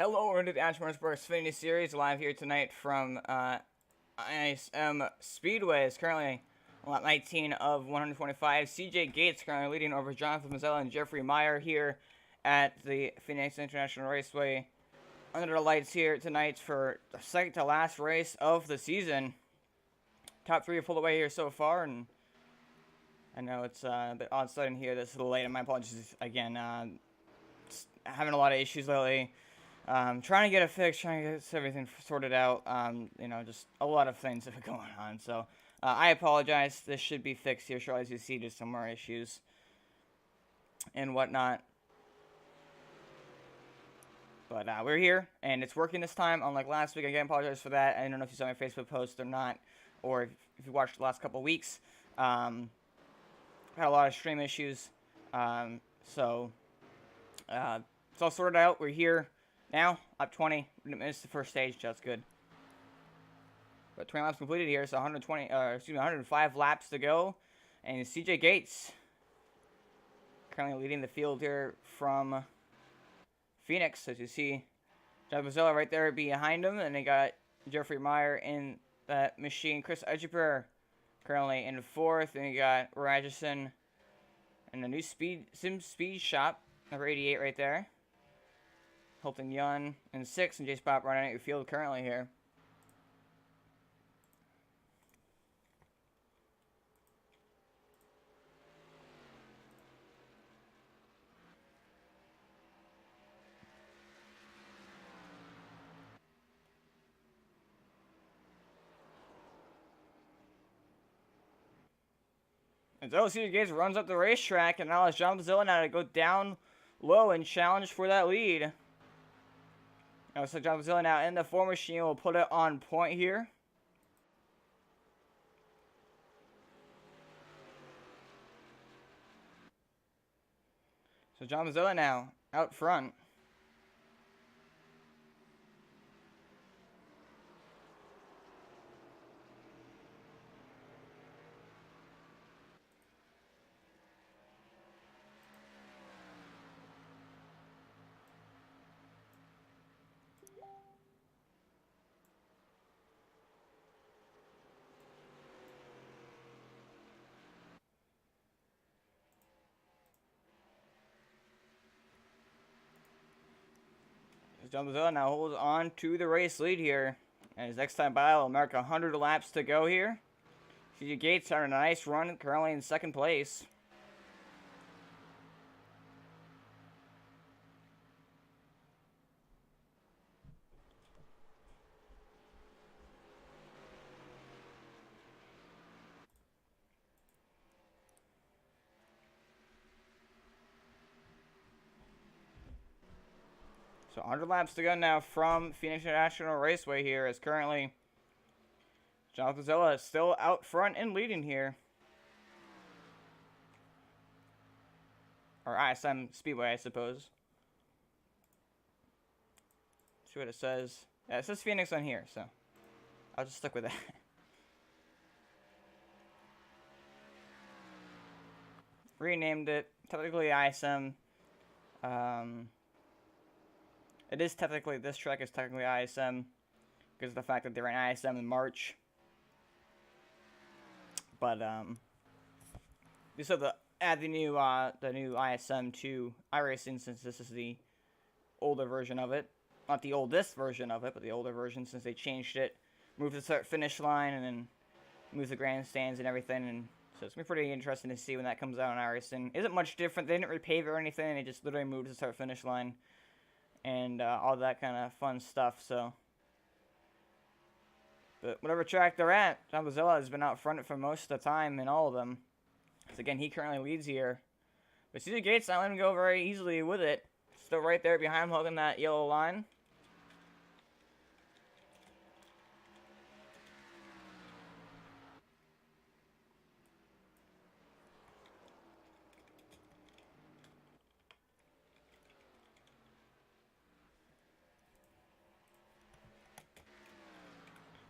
Hello, we're into the Motorsports Xfinity Series live here tonight from ISM Speedway. It's currently lap 19 of 125. CJ Gates currently leading over Jonathan Mazzella and Jeffrey Meyer here at the Phoenix International Raceway under the lights here tonight for the second to last race of the season. Top three are pulled away here so far, and I know it's a bit odd starting here this little late, and my apologies again. Having a lot of issues lately. Trying to get it fixed, trying to get everything sorted out. Just a lot of things that are going on. So, I apologize. This should be fixed here shortly. As you see, there's some more issues and whatnot. But we're here, and it's working this time, unlike last week. Again, apologize for that. I don't know if you saw my Facebook post or not, or if you watched the last couple of weeks. Had a lot of stream issues. It's all sorted out. We're here now, up 20. Missed the first stage, just good. But 20 laps completed here, so 105 laps to go. And CJ Gates currently leading the field here from Phoenix, as you see. John Mazzella right there behind him, and they got Jeffrey Meyer in that machine. Chris Edgeper currently in fourth, and you got Atchison in the new Sims Speed Shop, number 88 right there. Hilton Young in sixth, and J Spot running at your field currently here. And so CJ Gates runs up the racetrack, and now it's John Mazzella now to go down low and challenge for that lead. So John Mazzella now in the 4 machine will put it on point here. So John Mazzella now out front. John Mazzella now holds on to the race lead here. And his next time by will mark 100 laps to go here. CJ Gates on a nice run, currently in second place. So 100 laps to go now from Phoenix International Raceway here, as currently Jonathan Mazzella is still out front and leading here. Or ISM Speedway, I suppose. See what it says. Yeah, it says Phoenix on here, so I'll just stick with that. Renamed it. Technically ISM. It is technically, this track is technically ISM because of the fact that they ran ISM in March. But they still have to add the new ISM to iRacing, since this is the older version of it. Not the oldest version of it, but the older version, since they changed it, moved the start finish line, and then moved the grandstands and everything. And so it's gonna be pretty interesting to see when that comes out on iRacing. Isn't much different. They didn't repave it or anything. They just literally moved the start finish line and all that kind of fun stuff. So, but whatever track they're at, John Mazzella has been out front for most of the time in all of them. So again, he currently leads here. But CJ Gates not letting him go very easily with it. Still right there behind him, holding that yellow line.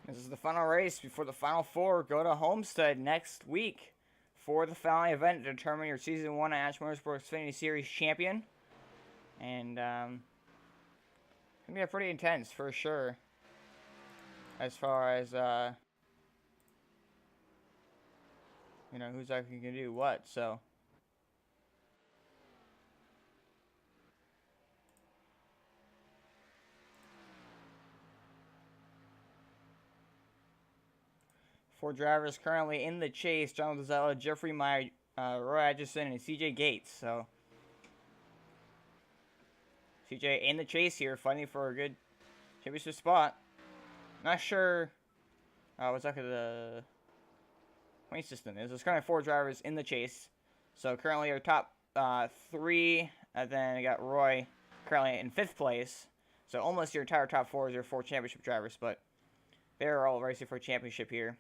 This is the final race before the final 4 go to Homestead next week for the final event to determine your Season 1 Motorsports Xfinity Series champion. And gonna be pretty intense for sure. As far as you know, who's actually gonna do what. So. Four drivers currently in the chase: John Lozella, Jeffrey Meyer, Roy Atchison, and CJ Gates. So CJ in the chase here, fighting for a good championship spot. Not sure what's up with the point system is. There's currently 4 drivers in the chase. So currently our top 3, and then I got Roy currently in 5th place. So almost your entire top 4 is your 4 championship drivers, but they're all racing for a championship here.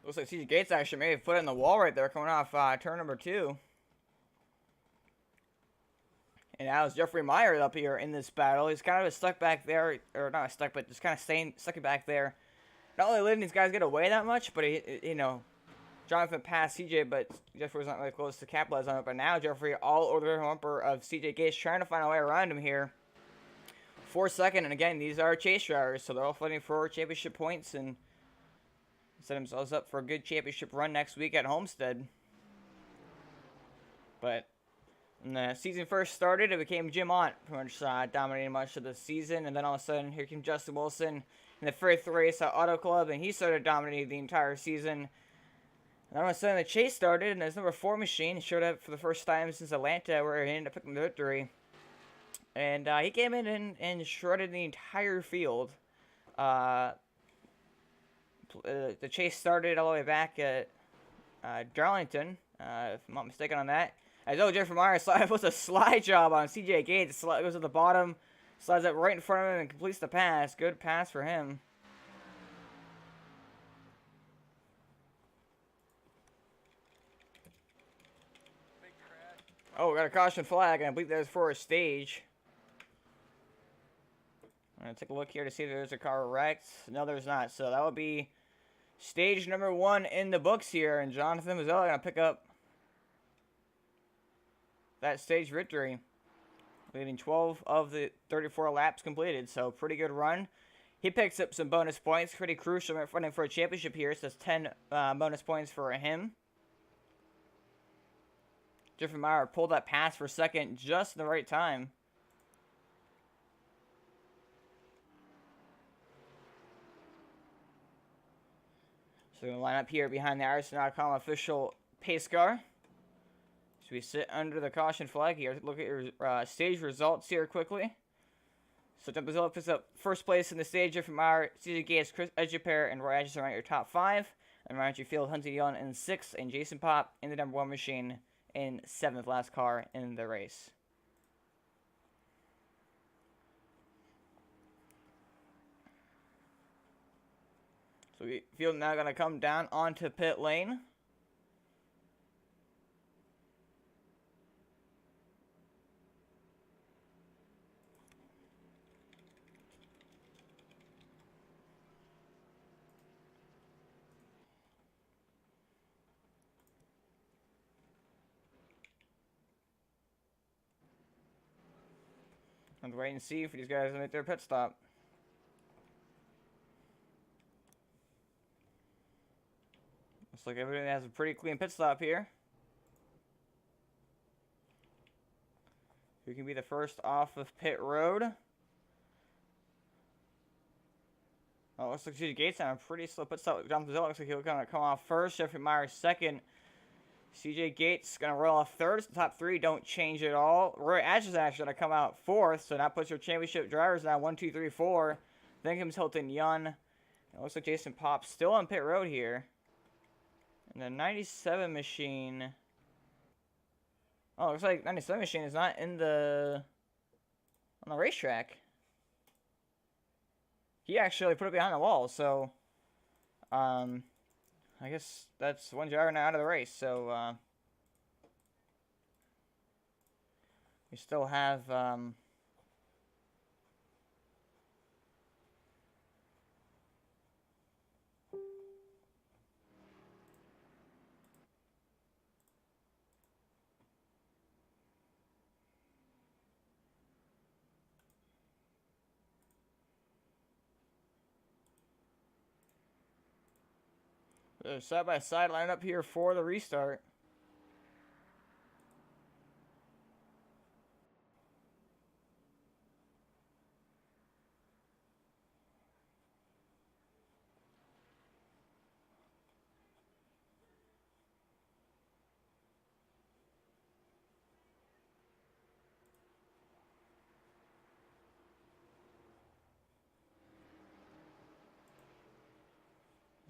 Looks like CJ Gates actually may have put it in the wall right there coming off turn number 2. And now it's Jeffrey Meyer up here in this battle. He's kind of stuck back there, or not stuck, but just kind of staying stuck back there. Not only letting these guys get away that much, but you know, Jonathan passed CJ, but Jeffrey was not really close to capitalize on it. But now Jeffrey all over the bumper of CJ Gates, trying to find a way around him here. 4-2, and again, these are chase drivers, so they're all fighting for championship points and set themselves up for a good championship run next week at Homestead. But when the season first started, it became Jim Ott pretty much dominating much of the season, and then all of a sudden, here came Justin Wilson in the 5th race at Auto Club, and he started dominating the entire season. And then all of a sudden, the chase started, and his number 4 machine showed up for the first time since Atlanta, where he ended up picking the victory. And he came in and shredded the entire field. The chase started all the way back at Darlington, if I'm not mistaken on that. As Jeffrey Meyer puts a slide job on CJ Gates. It goes to the bottom, slides up right in front of him, and completes the pass. Good pass for him. Oh, we got a caution flag, and I believe that was for a stage. I'm going to take a look here to see if there's a car wrecked. No, there's not. So that would be stage number 1 in the books here, and Jonathan Mazzella going to pick up that stage victory, leading 12 of the 34 laps completed. So pretty good run. He picks up some bonus points, pretty crucial fighting for a championship here. So that's 10 bonus points for him. Jeffrey Meyer pulled that pass for second just in the right time. So we're going to line up here behind the Arsenal.com official pace car. So we sit under the caution flag here. Look at your stage results here quickly. So John Lozella picks up first place in the stage. Jeffrey Meyer, CJ Gates, Chris Edgepair, and Roy Atchison are your top 5. And Ryan Field, Hunter Young in 6th, and Jason Pop in the number 1 machine in 7th, last car in the race. So Field now going to come down onto pit lane. Let's wait and see if these guys make their pit stop. Looks like everybody has a pretty clean pit stop here. Who can be the first off of pit road? Oh, looks like CJ Gates on a pretty slow pit stop. John Lozella looks like he'll kind of come off first. Jeffrey Meyer second. CJ Gates going to roll off third. The top 3 don't change at all. Roy Atchison actually going to come out 4th. So that puts your championship drivers now 1, 2, 3, 4. Then comes Hilton Young. It looks like Jason Pop still on pit road here. And the 97 machine. Oh, it looks like 97 machine is not in on the racetrack. He actually put it behind the wall. So, I guess that's one driver now out of the race. So we still have side-by-side line up here for the restart.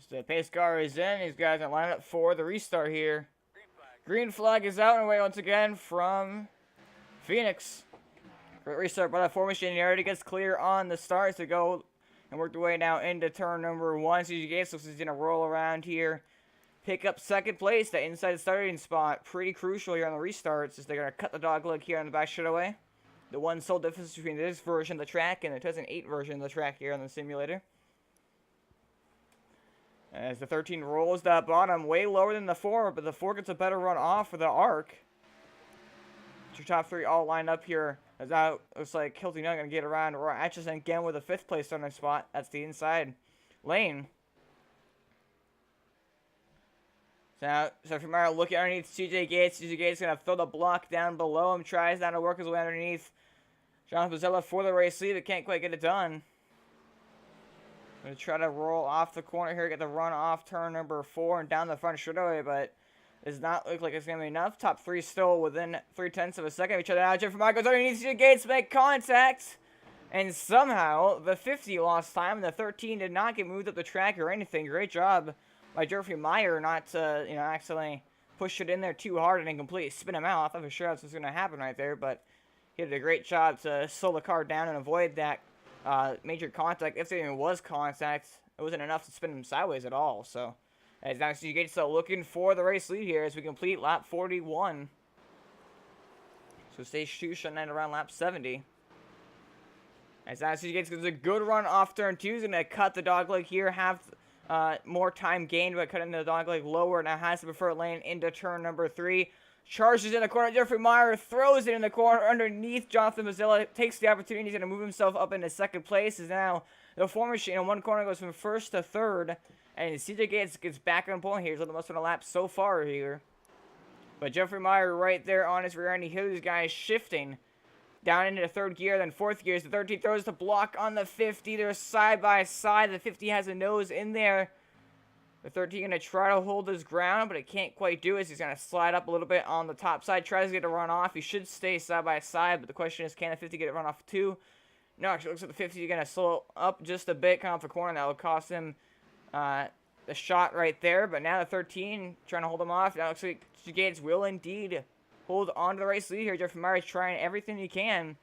So the pace car is in. These guys are lined up for the restart here. Green flag is out and away once again from Phoenix. Great restart by the formation. He already gets clear on the start to go and work the way now into turn number 1. CJ Gates looks like he's going to roll around here. Pick up second place, the inside starting spot. Pretty crucial here on the restarts as they're going to cut the dog leg here on the back straightaway. The one sole difference between this version of the track and the 2008 version of the track here on the simulator. As the 13 rolls that bottom, way lower than the 4, but the 4 gets a better run off for the arc. Your top 3 all lined up here. As that looks like Hilton Young going to get around Atchison again with a 5th place starting spot. That's the inside lane. So if you're looking underneath CJ Gates, CJ Gates going to throw the block down below him. Tries down to work his way underneath Jonathan Bozzella for the race lead, but can't quite get it done. Going to try to roll off the corner here, get the run off turn number 4 and down the front straightaway, but does not look like it's going to be enough. Top 3 still within 0.3 of a second of each other. Now Jeffrey Meyer goes underneath CJ Gates, make contact, and somehow the 50 lost time, and the 13 did not get moved up the track or anything. Great job by Jeffrey Meyer not to, accidentally push it in there too hard and then completely spin him out. I thought for sure that's what's going to happen right there, but he did a great job to slow the car down and avoid that major contact. If there even was contact, it wasn't enough to spin him sideways at all. So as now CJ Gates still looking for the race lead here as we complete lap 41. So stage 2 shutting down around lap 70. As now CJ Gates gets a good run off turn 2. He's going to cut the dogleg here, have more time gained by cutting the dogleg lower. Now has the preferred lane into turn number 3. Charges in the corner. Jeffrey Meyer throws it in the corner underneath Jonathan Bozzella. Takes the opportunity. He's going to move himself up into second place. As now the form machine in one corner goes from first to third. And CJ Gates gets back on point here. He's led the most on a lap so far here. But Jeffrey Meyer right there on his rear end. He hears these guys shifting down into the third gear, then fourth gear. As the 13 throws the block on the 50. They're side by side. The 50 has a nose in there. The 13 going to try to hold his ground, but it can't quite do it. He's going to slide up a little bit on the top side. Tries to get a run off. He should stay side by side, but the question is, can the 50 get a run off too? No, actually, it looks like the 50 is going to slow up just a bit, come off the corner. That will cost him the shot right there. But now the 13 trying to hold him off. Now it looks like Gates will indeed hold on to the race lead here. Jeffrey Meyer is trying everything he can.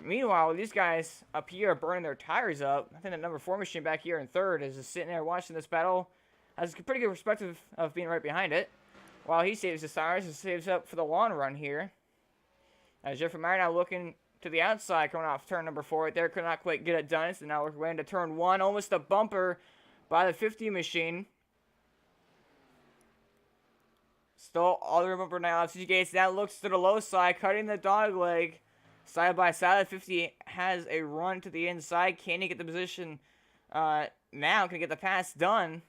Meanwhile, these guys up here are burning their tires up. I think the number 4 machine back here in third is just sitting there watching this battle. Has a pretty good perspective of being right behind it. While he saves his tires and saves up for the long run here. As Jeffrey Meyer now looking to the outside, coming off turn number 4 right there. Could not quite get it done. So now we're going to turn 1. Almost a bumper by the 50 machine. Still all the bumper now. CJ Gates now looks to the low side, cutting the dog leg. Side by side, 50 has a run to the inside. Can he get the position now? Can he get the pass done?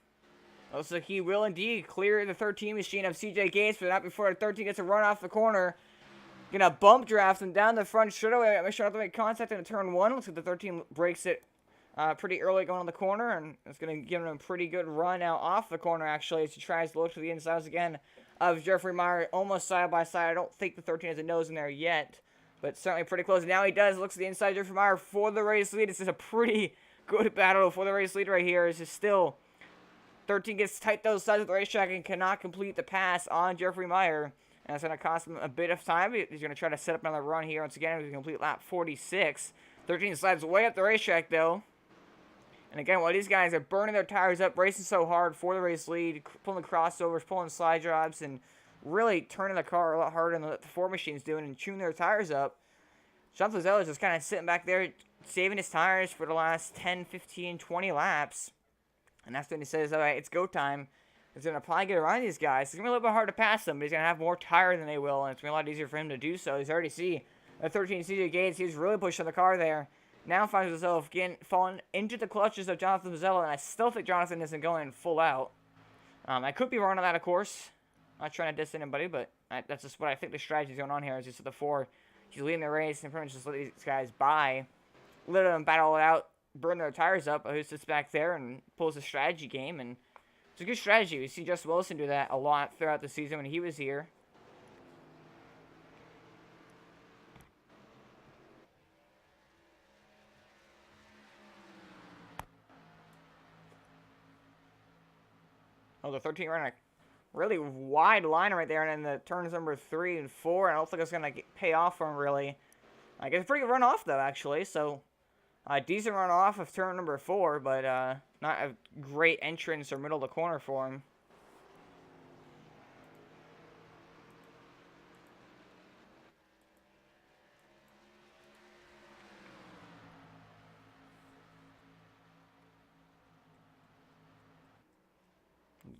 Looks like he will indeed clear the 13 machine of CJ Gates, but not before the 13 gets a run off the corner. Gonna bump draft him down the front straightaway. Make sure not to make contact in turn 1. Looks like the 13 breaks it pretty early going on the corner, and it's gonna give him a pretty good run now off the corner actually as he tries to look to the insides again of Jeffrey Meyer, almost side by side. I don't think the 13 has a nose in there yet. But certainly pretty close. Now he does. Looks at the inside. Jeffrey Meyer for the race lead. This is a pretty good battle for the race lead right here. It's just still 13 gets tight those sides of the racetrack and cannot complete the pass on Jeffrey Meyer. And it's going to cost him a bit of time. He's going to try to set up another run here once again. We complete lap 46. 13 slides way up the racetrack though. And again, while these guys are burning their tires up, racing so hard for the race lead, pulling crossovers, pulling slide jobs, and really turning the car a lot harder than the Ford machine's doing and chewing their tires up, John Fazella is just kind of sitting back there saving his tires for the last 10, 15, 20 laps. And that's when he says, all right, it's go time. He's going to probably get around these guys. It's going to be a little bit hard to pass them, but he's going to have more tire than they will, and it's going to be a lot easier for him to do so. He's already see the 13 CJ Gates. He's really pushing the car there. Now finds himself again falling into the clutches of Jonathan Mazzella, and I still think Jonathan isn't going full out. I could be wrong on that, of course. I'm not trying to diss anybody, but that's just what I think the strategy is going on here. Is just at the 4, he's leading the race and pretty much just let these guys by, let them battle it out, burn their tires up. Who sits back there and pulls a strategy game, and it's a good strategy. We see Justin Wilson do that a lot throughout the season when he was here. Oh, the 13 running a really wide line right there, and then the turns number 3 and 4. I don't think it's going to pay off for him, really. I guess a pretty good runoff, though, actually. So, decent runoff of turn number 4, but not a great entrance or middle of the corner for him.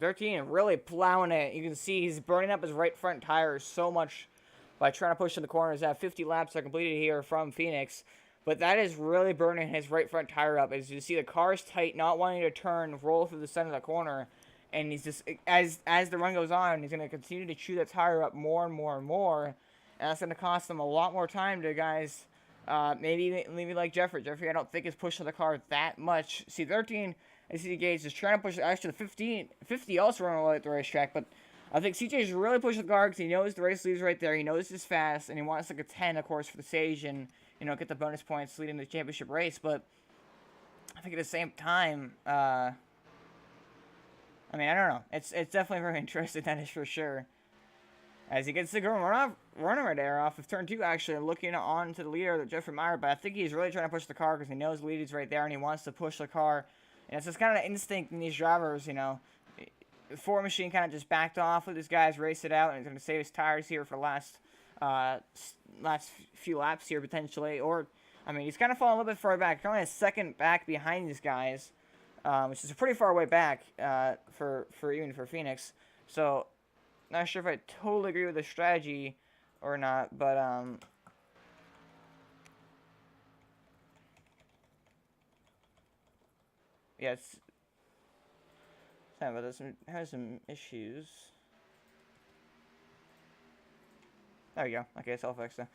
"13 really plowing it. You can see he's burning up his right front tires so much by trying to push in the corners. That 50 laps are completed here from Phoenix. But that is really burning his right front tire up. As you see, the car's tight, not wanting to turn, roll through the center of the corner. And he's just, as the run goes on, he's going to continue to chew that tire up more and more and more. And that's going to cost him a lot more time to guys, maybe like Jeffrey. Jeffrey, I don't think, is pushing the car that much. See, 13, I see Gage is trying to push, actually, the 50 also running away at the racetrack. But I think CJ is really pushing the car because he knows the race leads right there. He knows it's fast, and he wants like a 10, of course, for the stage and, you know, get the bonus points leading the championship race. But I think at the same time, I mean, I don't know. It's definitely very interesting, that is for sure. As he gets the runner right there off of turn 2, actually, looking on to the leader, Jeffrey Meyer. But I think he's really trying to push the car because he knows the lead is right there and he wants to push the car. And it's just kind of instinct in these drivers, you know. The Ford machine kind of just backed off. Let these guys race it out, and he's going to save his tires here for last few laps here, potentially. Or, I mean, he's kind of falling a little bit far back. Only a second back behind these guys, which is a pretty far way back for Phoenix. So, not sure if I totally agree with the strategy or not, but yeah, it's but it has some issues. There we go. Okay, it's all fixed now.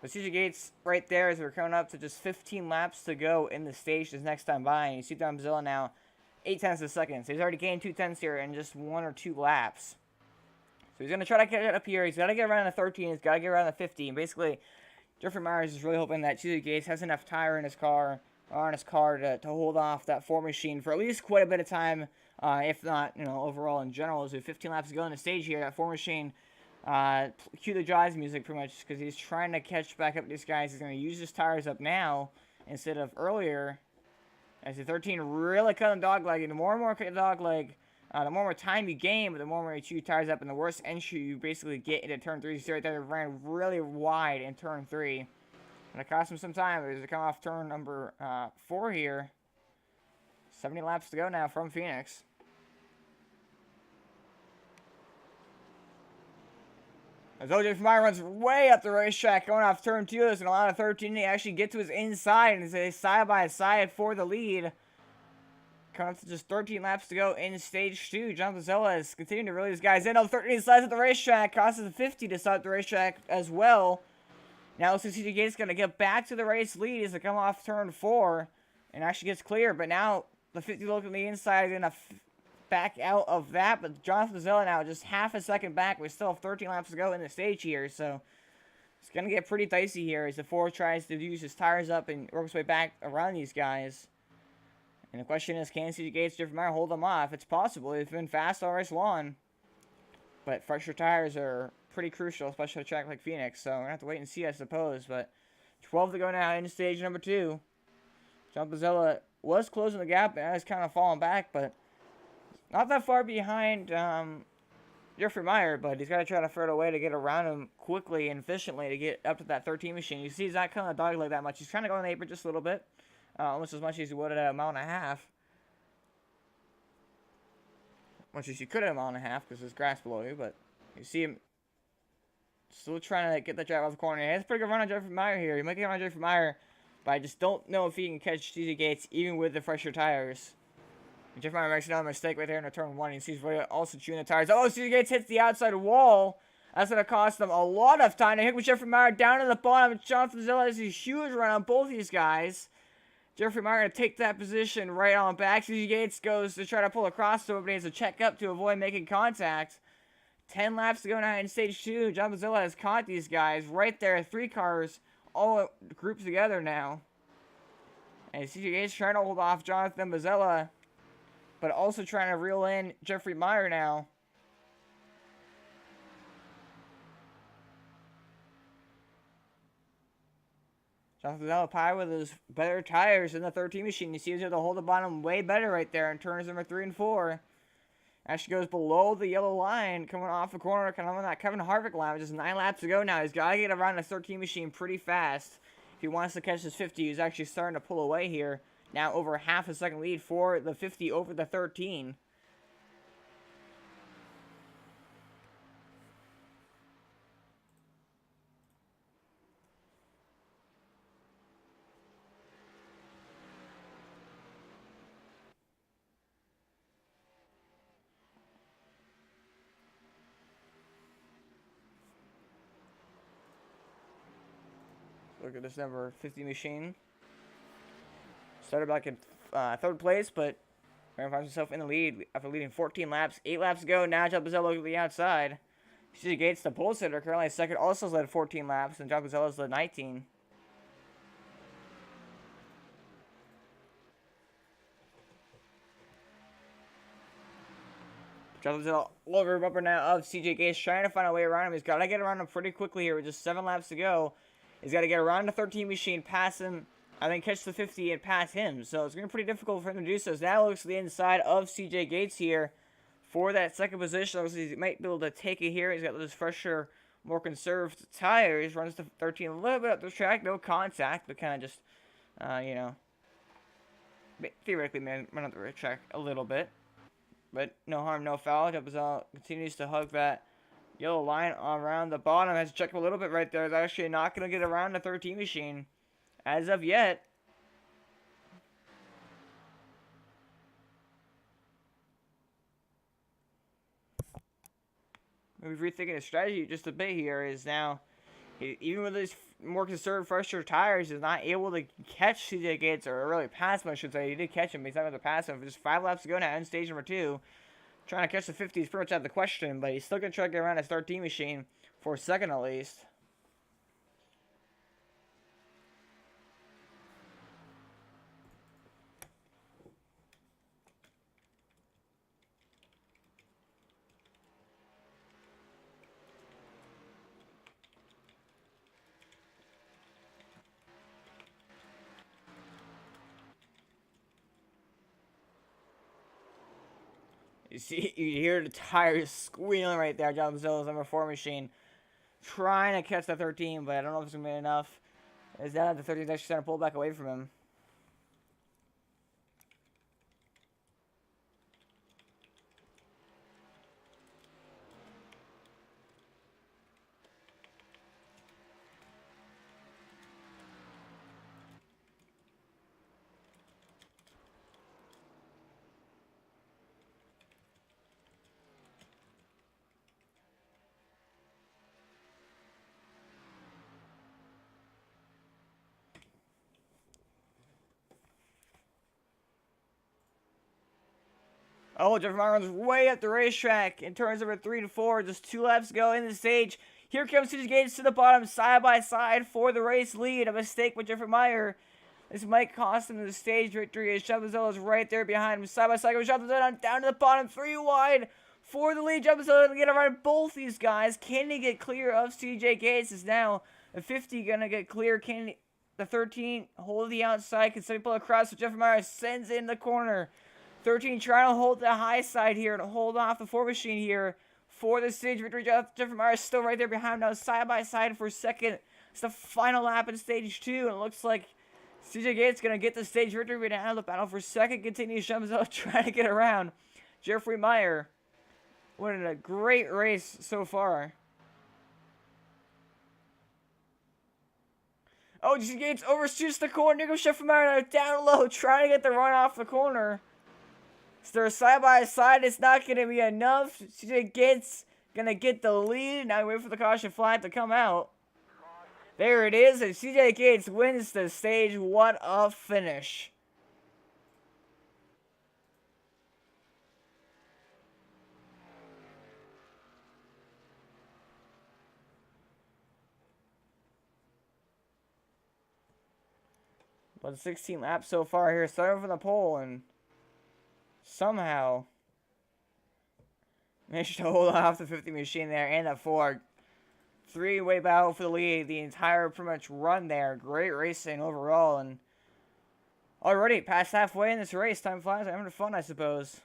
The CJ Gates right there as we're coming up to just 15 laps to go in the stage this next time by. And you see Don Mazzella now 0.8 of a second. So he's already gained 0.2 here in just 1 or 2 laps. So he's going to try to get it up here. He's got to get around the 13. He's got to get around the 50. And basically, Jeffrey Myers is really hoping that CJ Gates has enough tire in his car or on his car to hold off that Ford machine for at least quite a bit of time. If not, you know, overall in general. So 15 laps to go on the stage here. That Ford machine, cue the Jaws music pretty much because he's trying to catch back up these guys. He's going to use his tires up now instead of earlier. As the 13 really cut the dog leg, and the more and more cut the dog leg, the more time you gain, but the more you chew your tires up, and the worse entry you basically get into turn 3. You see right there, it ran really wide in turn 3. And it cost him some time as they come off turn number 4 here. 70 laps to go now from Phoenix. As OJ Meyer runs way up the racetrack going off turn 2, there's going to allow the 13 to actually get to his inside, and it's side by side for the lead. Coming up to just 13 laps to go in stage 2. John Mazzella is continuing to reel these guys in. Oh, 13 slides at the racetrack. Costs us 50 to start the racetrack as well. Now looks like CJ Gates is going to get back to the race lead as they come off turn 4 and actually gets clear. But now the 50 look on the inside is going to back out of that. But John Mazzella now just half a second back. We still have 13 laps to go in the stage here. So it's going to get pretty dicey here as the 4 tries to use his tires up and works his way back around these guys. And the question is, can CJ Gates, Jeffrey Meyer hold them off? It's possible. They've been fast all race long. But fresher tires are pretty crucial, especially at a track like Phoenix. So we're going to have to wait and see, I suppose. But 12 to go now in stage number 2. John Mazzella was closing the gap, and has kind of fallen back, but not that far behind Jeffrey Meyer, but he's got to try to figure out a way to get around him quickly and efficiently to get up to that 13 machine. You see he's not kind of dogleg that much. He's trying to go on the apron just a little bit, almost as much as he would at a mile and a half. Much as you could at a mile and a half because there's grass below you, but you see him still trying to get that drive off the corner. He has a pretty good run on Jeffrey Meyer here. He might get on Jeffrey Meyer, but I just don't know if he can catch CJ Gates even with the fresher tires. Jeffrey Meyer makes another mistake right there in turn 1. You see he's also chewing the tires. Oh, CJ Gates hits the outside wall. That's going to cost them a lot of time. They hit with Jeffrey Meyer down to the bottom. Jonathan Zilla has a huge run on both these guys. Jeffrey Meyer going to take that position right on back. CJ Gates goes to try to pull across to him, but he has to check up to avoid making contact. 10 laps to go now in stage 2. Jonathan Zilla has caught these guys right there. 3 cars all grouped together now. And CJ Gates trying to hold off Jonathan Bozzella, but also trying to reel in Jeffrey Meyer now. Jonathan Bozzella pie with his better tires in the 13 machine. You see he's able to hold the bottom way better right there in turns number 3 and 4. Actually goes below the yellow line, coming off the corner, kind of on that Kevin Harvick line. Just 9 laps to go now. He's got to get around the 13 machine pretty fast if he wants to catch his 50. He's actually starting to pull away here. Now over half a second lead for the 50 over the 13. Look at this number 50 machine. Started back in 3rd place, but finds himself in the lead after leading 14 laps. 8 laps to go. Now John Bozzella to the outside. CJ Gates, the pole sitter, currently second, also led 14 laps, and John Bozzella's led 19. John Bozzella all over bumper now of CJ Gates, trying to find a way around him. He's got to get around him pretty quickly here with just 7 laps to go. He's got to get around the 13 machine, pass him, and then catch the 50 and pass him. So it's going to be pretty difficult for him to do so. So now it looks to the inside of CJ Gates here for that second position. Obviously, he might be able to take it here. He's got those fresher, more conserved tires. Runs to 13 a little bit up the track. No contact, but kind of just, you know, theoretically run up the track a little bit. But no harm, no foul. Bozzella continues to hug that yellow line around the bottom. Has to check him a little bit right there. He's actually not going to get around the 13 machine as of yet. Maybe rethinking his strategy just a bit here is now, even with his more conservative fresher tires, he's not able to catch CJ Gates, or really pass him, I should say. He did catch him, but he's not able to pass him. Just 5 laps to go now in stage number 2. Trying to catch the 50 is pretty much out of the question, but he's still going to try to get around his 13 machine for a second at least. You see, you hear the tires squealing right there. John Bozzella's number 4 machine trying to catch the 13, but I don't know if it's going to be enough. Is that the 13 is actually starting to pull back away from him? Oh, Jeffrey Meyer runs way up the racetrack in turns number 3 and 4. Just 2 laps to go in the stage. Here comes CJ Gates to the bottom, side by side for the race lead. A mistake with Jeffrey Meyer. This might cost him the stage victory as Jonathan Bozzella is right there behind him. Side by side with Jonathan Bozzella down to the bottom, 3 wide for the lead. Jonathan Bozzella to get around both these guys. Can he get clear of CJ Gates? Is now a 50 gonna get clear? Can he the 13 hold the outside, can pull across, so Jeffrey Meyer sends in the corner. 13 trying to hold the high side here and hold off the 4 machine here for the stage victory. Jeffrey Meyer is still right there behind him now, side by side for second. It's the final lap in stage 2, and it looks like CJ Gates going to get the stage victory, but now the battle for second continues. Shumzo trying to get around Jeffrey Meyer. Winning a great race so far. Oh, CJ Gates overshoots the corner. Here goes Jeffrey Meyer down low, trying to get the run off the corner. So they're side by side. It's not going to be enough. CJ Gates going to get the lead. Now we wait for the caution flag to come out. There it is, and CJ Gates wins the stage. What a finish. But 16 laps so far here, starting from the pole, and somehow managed to hold off the 50 machine there and the 4. Three-way battle for the lead the entire pretty much run there. Great racing overall, and already past halfway in this race. Time flies. I'm having fun, I suppose.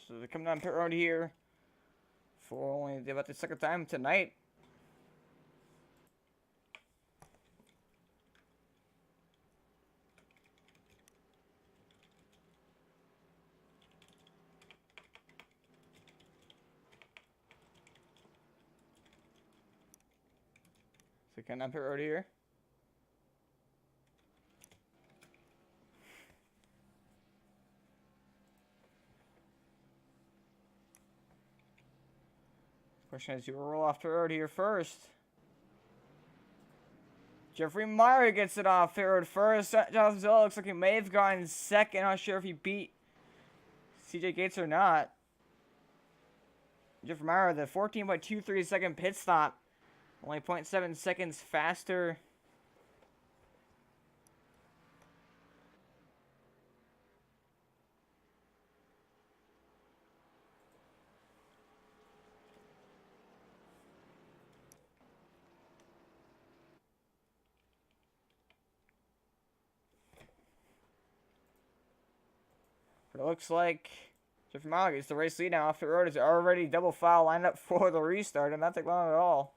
So they're coming down pit road here for only about the second time tonight. So coming down pit road here. Question is, you roll off the road here first. Jeffrey Meyer gets it off the road first. Jonathan Zilla looks like he may have gone second. Not sure if he beat CJ Gates or not. Jeffrey Meyer, the 14.23 second pit stop. Only 0.7 seconds faster. But it looks like Jeffrey Meyer gets the race lead now off the road. Is already double file lined up for the restart, and not take long at all.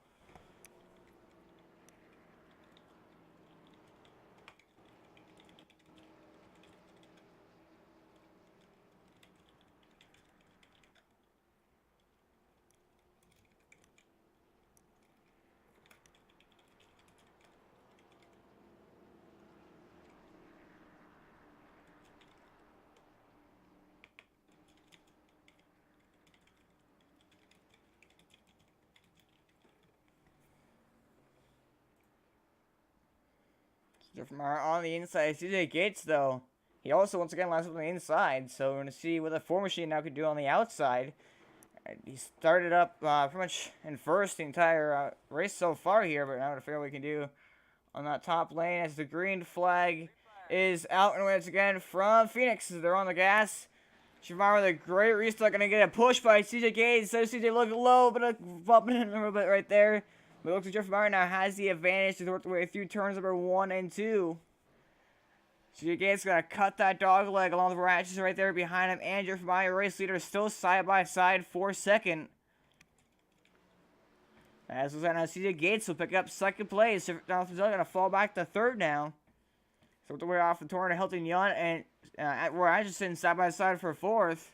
Jeffrey Meyer on the inside. CJ Gates, though, he also once again lines up on the inside. So we're going to see what the 4 machine now can do on the outside. He started up pretty much in first the entire race so far here, but now we're going to figure out what we can do on that top lane as the green flag is out and once again from Phoenix. They're on the gas. Jeffrey Meyer with a great restart, going to get a push by CJ Gates. So CJ look low, but bumping in a little bit right there. But it looks like Jeffrey Meyer now has the advantage to work the way through turns number 1 and 2. CJ Gates going to cut that dog leg along the Atchison right there behind him. And Jeffrey Meyer, race leader, still side by side for second. As was that now, CJ Gates will pick up second place. Jonathan Zell going to fall back to third now. So with the way off the turn, Hilton Young and Roy Atchison side by side for fourth.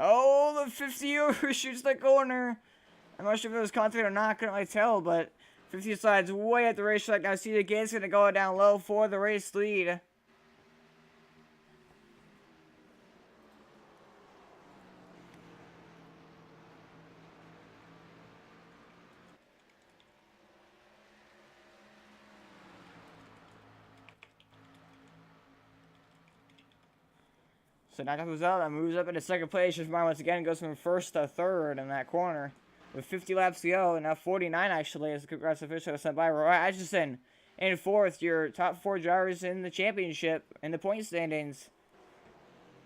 Oh, the 50 overshoots the corner. I'm not sure if it was contact or not, couldn't really tell, but 50 slides way at the racetrack. Now CJ Gates going to go down low for the race lead. So now that moves up into second place. Just once again goes from first to third in that corner. With 50 laps to go, and now 49 actually, as the congrats official sent by Roy Atchison in fourth. Your top 4 drivers in the championship in the point standings,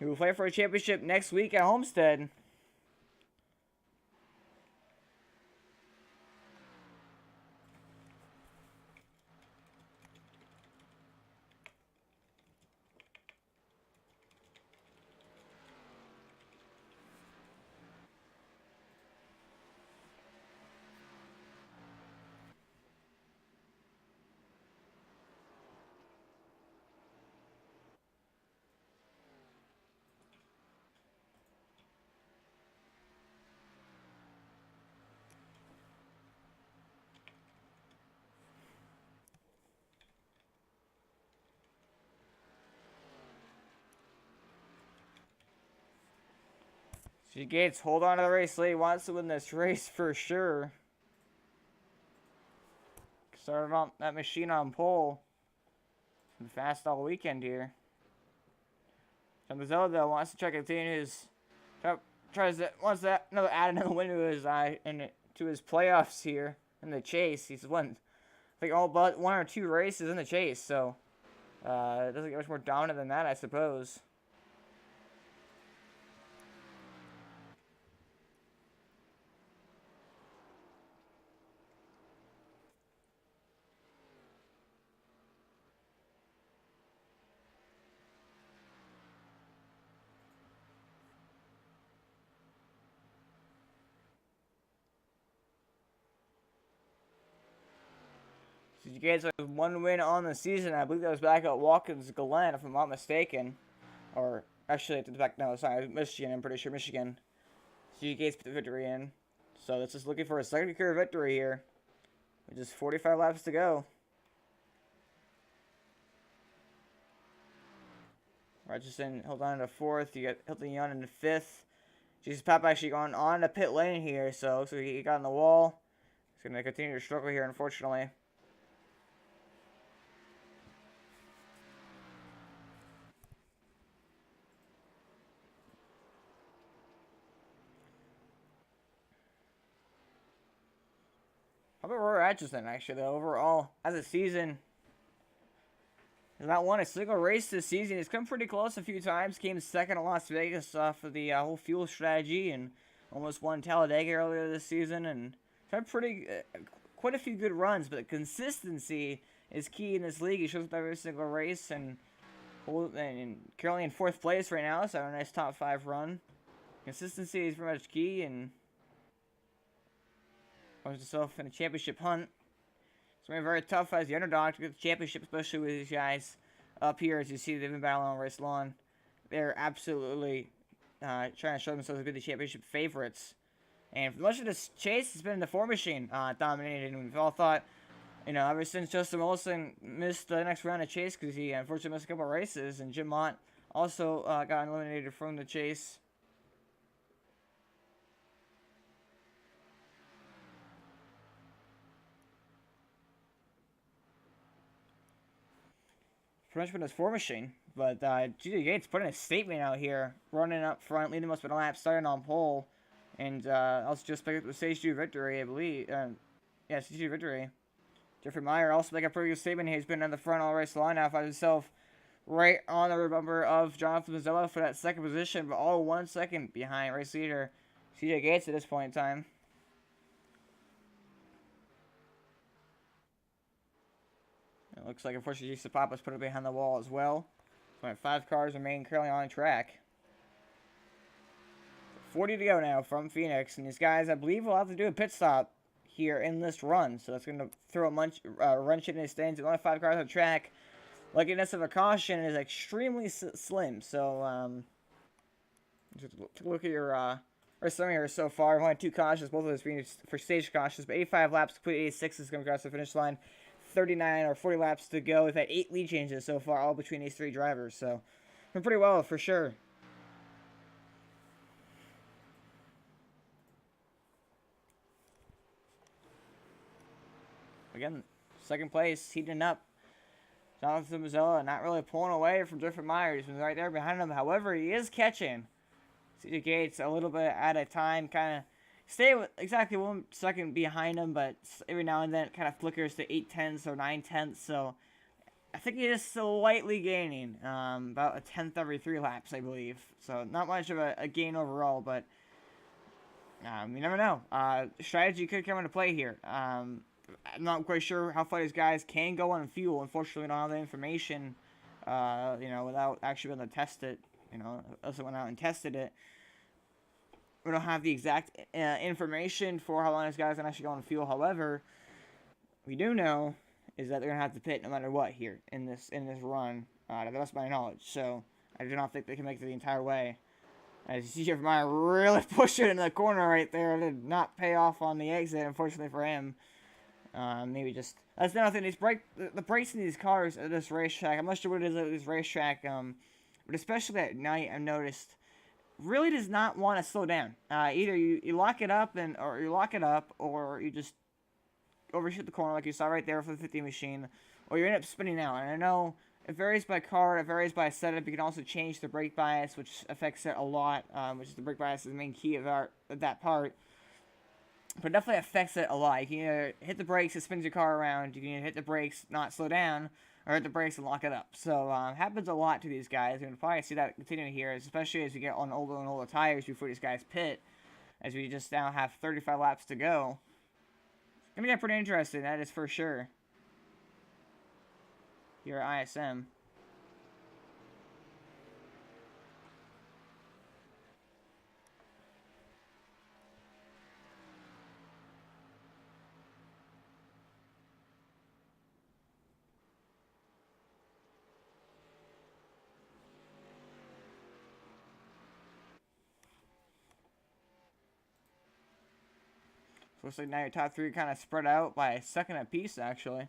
who will play for a championship next week at Homestead. She Gates, hold on to the race lead, wants to win this race for sure. Started on that machine on pole. Been fast all weekend here. Mazella though wants to try to continue his wants to add another win to his to his playoffs here in the chase. He's won I think all but 1 or 2 races in the chase, so it doesn't get much more dominant than that, I suppose. You guys have 1 win on the season. I believe that was back at Watkins Glen, if I'm not mistaken. Or actually, sorry, Michigan. I'm pretty sure Michigan. So you Gates put the victory in. So this is looking for a second career victory here, with just 45 laps to go. Atchison held on to 4th. You got Hilton Young in 5th. Jesus Pap actually going on to pit lane here, so he got on the wall. He's going to continue to struggle here, unfortunately. How about Roy Atchison, actually, though, overall, as a season? He's not won a single race this season. He's come pretty close a few times. Came second at Las Vegas off of the whole fuel strategy, and almost won Talladega earlier this season. And had quite a few good runs, but the consistency is key in this league. He shows up every single race, and currently in 4th place right now, so a nice top 5 run. Consistency is very much key, and finds himself in a championship hunt. It's going to be very tough as the underdog to get the championship, especially with these guys up here. As you see, they've been battling on race lawn. They're absolutely trying to show themselves to be the championship favorites. And for much of this chase, it's been the 4 machine dominated. And we've all thought, ever since Justin Wilson missed the next round of chase because he unfortunately missed a couple of races, and Jim Mott also got eliminated from the chase. Pretty much been his 4 machine, but G.J. Gates putting a statement out here, running up front, leading most of the lap, starting on pole, and also just picked up the stage 2 victory, I believe. Stage 2 victory. Jeffrey Meyer also making a pretty good statement. He's been in the front all race long now, finds himself right on the bumper of Jonathan Mazzella for that 2nd position, but all 1 second behind race leader C.J. Gates at this point in time. It looks like, unfortunately, Jason Papa's put it behind the wall as well. 5 cars remain currently on track. 40 to go now from Phoenix. And these guys, I believe, will have to do a pit stop here in this run. So that's going to throw a wrench in his stands. Only 5 cars on track. Luckiness of a caution is extremely slim. So, Just look at your summary here so far. We've only 2 cautions, both of those being for stage cautions, but 85 laps complete, 86 is going to cross the finish line. 39 or 40 laps to go. We've had 8 lead changes so far, all between these 3 drivers, so been pretty well for sure. Again, second place, heating up. Jonathan Mazzella not really pulling away from Griffin Myers. He's right there behind him. However, he is catching CJ Gates a little bit at a time. Kind of stay with exactly 1 second behind him, but every now and then it kind of flickers to 8/10 or 9/10. So I think he is slightly gaining, about a 1/10 every 3 laps, I believe. So not much of a gain overall, but you never know. Strategy could come into play here. I'm not quite sure how far these guys can go on fuel. Unfortunately, we don't have the information, without actually being able to test it. Unless I went out and tested it. We don't have the exact information for how long these guys can actually go on fuel. However, we do know is that they're going to have to pit no matter what here in this run, to the best of my knowledge. So I do not think they can make it the entire way. As you see Jeremiah really push it in the corner right there. It did not pay off on the exit, unfortunately for him. Maybe just that's another thing. The brakes in these cars at this racetrack. I'm not sure what it is at this racetrack. But especially at night, I've noticed really does not want to slow down. Either you lock it up or you just overshoot the corner like you saw right there for the 50 machine, or you end up spinning out. And I know it varies by car, it varies by setup. You can also change the brake bias, which affects it a lot. Which is the brake bias is the main key of that part. But it definitely affects it a lot. You can either hit the brakes, it spins your car around. You can either hit the brakes, not slow down, or hit the brakes and lock it up. So happens a lot to these guys. You're going to probably see that continuing here, especially as we get on older and older tires before these guys pit, as we just now have 35 laps to go. It's going to get pretty interesting, that is for sure, here at ISM. Looks like now your top 3 kind of spread out by a second apiece, actually.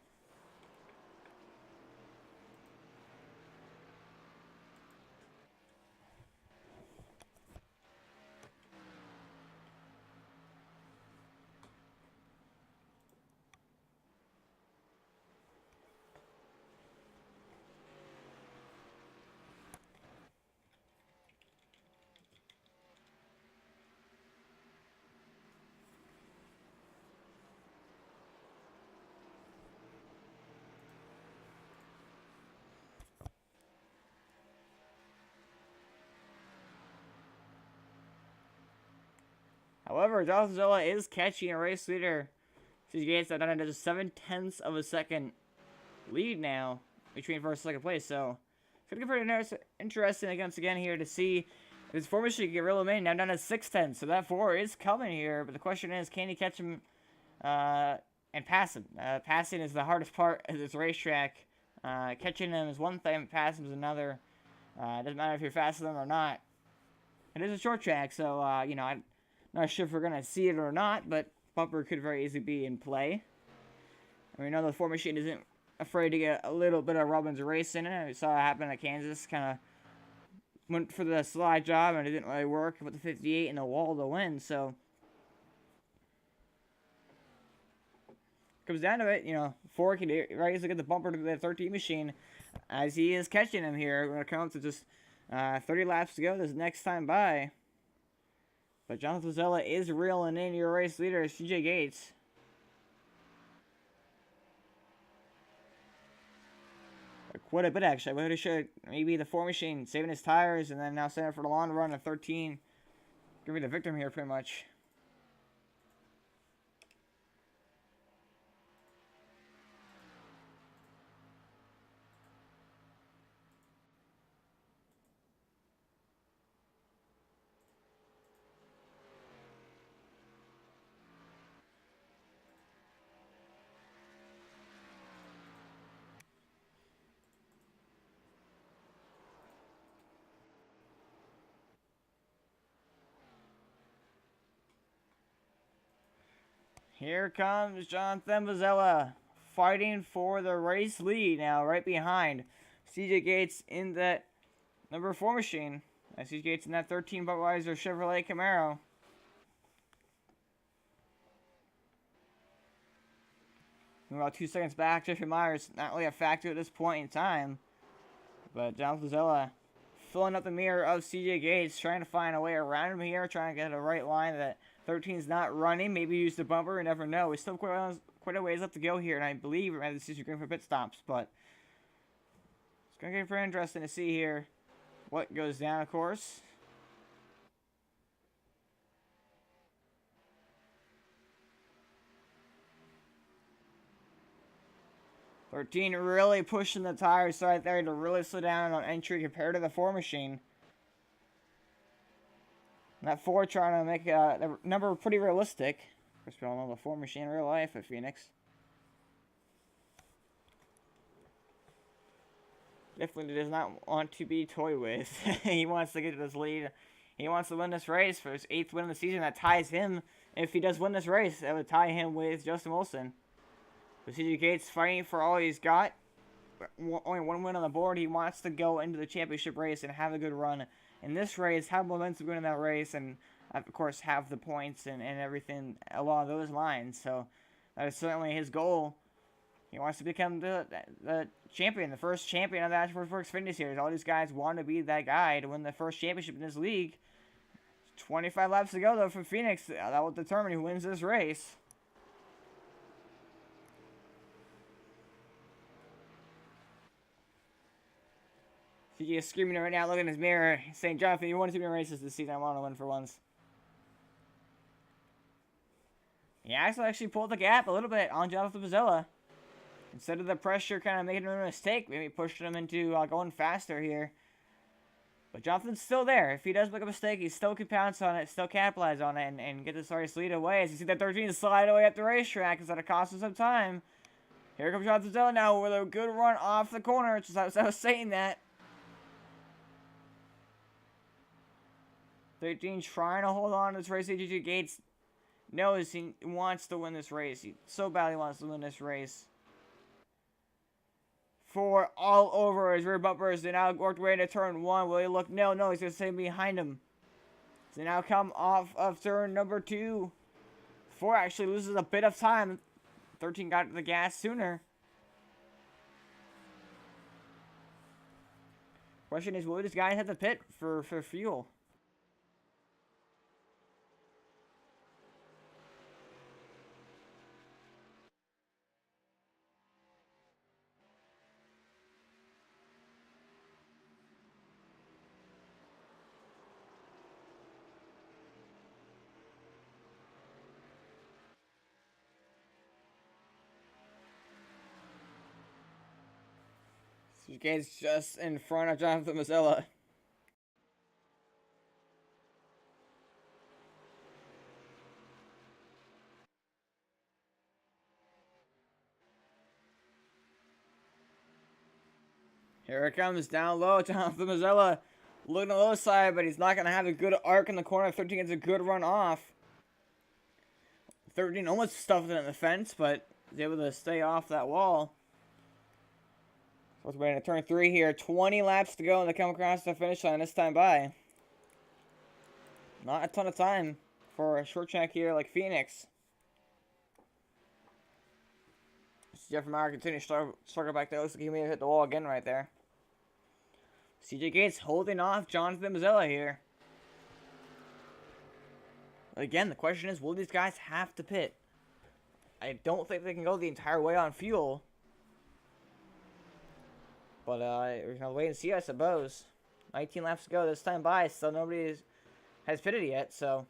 However, Jonathan Zola is catching a race leader. CJ Gates down to just 7/10 of a second lead now between first and second place. So it's going to get pretty interesting again here to see if this 4 machine can get real in. Now down to 6/10. So that 4 is coming here. But the question is, can he catch him and pass him? Passing is the hardest part of this racetrack. Catching him is one thing, passing is another. It doesn't matter if you're faster than them or not. It is a short track, so, I'm not sure if we're going to see it or not, but bumper could very easily be in play. And we know the 4 machine isn't afraid to get a little bit of Robbins race in it. We saw it happen at Kansas. Kind of went for the slide job, and it didn't really work with the 58 and the wall to win. So comes down to it, 4 can very easily get the bumper to the 13 machine as he is catching him here. We're going to come to just 30 laps to go this next time by. But Jonathan Zella is reeling in your race leader, CJ Gates. Quite a bit, actually. I would have showed maybe the 4 machine saving his tires and then now setting up for the long run at 13. Gonna be the victim here, pretty much. Here comes Jonathan Mazzella fighting for the race lead now, right behind CJ Gates in that number 4 machine. CJ Gates in that 13 Budweiser Chevrolet Camaro. About 2 seconds back, Jeffrey Myers not really a factor at this point in time. But Jonathan Mazzella filling up the mirror of CJ Gates, trying to find a way around him here, trying to get a right line that 13's not running. Maybe use the bumper, you never know. We still have quite a ways left to go here, and I believe we're at the CJ Green for pit stops. But it's going to get very interesting to see here what goes down, of course. 13 really pushing the tires right there to really slow down on entry compared to the 4 machine. And that 4 trying to make the number pretty realistic. Of course, we all know the 4 machine in real life at Phoenix. Definitely does not want to be toyed with. He wants to get to this lead. He wants to win this race for his 8th win of the season. That ties him. If he does win this race, that would tie him with Justin Wilson. But CJ Gates fighting for all he's got. Only 1 win on the board. He wants to go into the championship race and have a good run in this race, have momentum going in that race, and of course have the points and everything along those lines. So that is certainly his goal. He wants to become the champion, the first champion of the Atchison Xfinity Series. All these guys want to be that guy to win the first championship in this league. 25 laps to go, though, from Phoenix. That will determine who wins this race. CJ is screaming right now, looking in his mirror, saying, Jonathan, you won too many races this season. I want to win for once. He actually pulled the gap a little bit on Jonathan Mazzella. Instead of the pressure kind of making him a mistake, maybe pushing him into going faster here. But Jonathan's still there. If he does make a mistake, he still can pounce on it, still capitalize on it, and get this race lead away. As you see that 13 slide away up the racetrack, instead of costing some time. Here comes Jonathan Mazzella now with a good run off the corner, just as I was saying that. 13 trying to hold on to this race. CJ Gates knows he wants to win this race. He so badly wants to win this race. 4 all over his rear bumpers. They now worked way into turn 1. Will he look? No, he's going to stay behind him. They now come off of turn number 2. 4 actually loses a bit of time. 13 got to the gas sooner. Question is, will this guy have to pit for fuel? CJ Gates just in front of Jonathan Mazzella. Here it comes down low. Jonathan Mazzella looking on the low side, but he's not going to have a good arc in the corner. 13 gets a good run off. 13 almost stuffed it in the fence, but is able to stay off that wall. So we're going to turn 3 here. 20 laps to go, and they come across the finish line this time by. Not a ton of time for a short track here like Phoenix. Jeff Meyer continues to struggle back there. Looks like he may have hit the wall again right there. CJ Gates holding off Jonathan Mazzella here. Again, the question is, will these guys have to pit? I don't think they can go the entire way on fuel. But we're going to wait and see, I suppose. 19 laps to go this time by. Still nobody has pitted yet, so.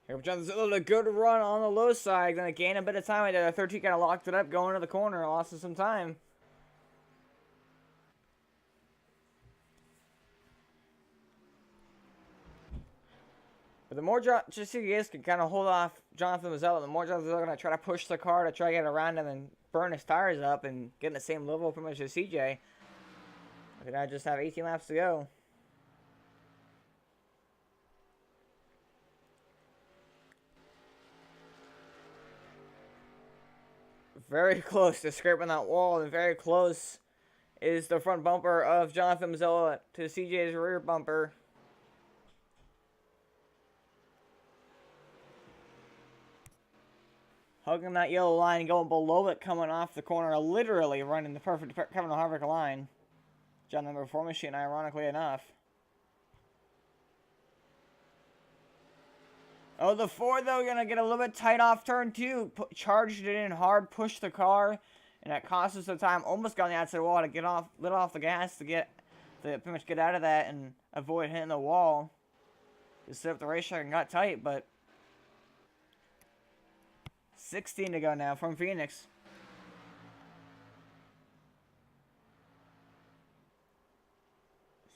Here comes Jonathan Mazzella, a good run on the low side. Going to gain a bit of time right there. 13 kind of locked it up, going to the corner. Lost some time. But the more CJ Gates can kind of hold off Jonathan Mazzella, the more Jonathan Mazzella going to try to push the car to try to get around him and burn his tires up and get in the same level pretty much as CJ. We now just have 18 laps to go. Very close to scraping that wall, and very close is the front bumper of Jonathan Mazzola to CJ's rear bumper. Hugging that yellow line, going below it, coming off the corner, literally running the perfect Kevin Harvick line. John number 4 machine, ironically enough. Oh, the Ford, though, gonna get a little bit tight off turn 2. Charged it in hard, pushed the car, and that cost us some time. Almost got on the outside wall to get off, lit off the gas to pretty much get out of that and avoid hitting the wall. Just set up the racetrack and got tight, but 16 to go now from Phoenix.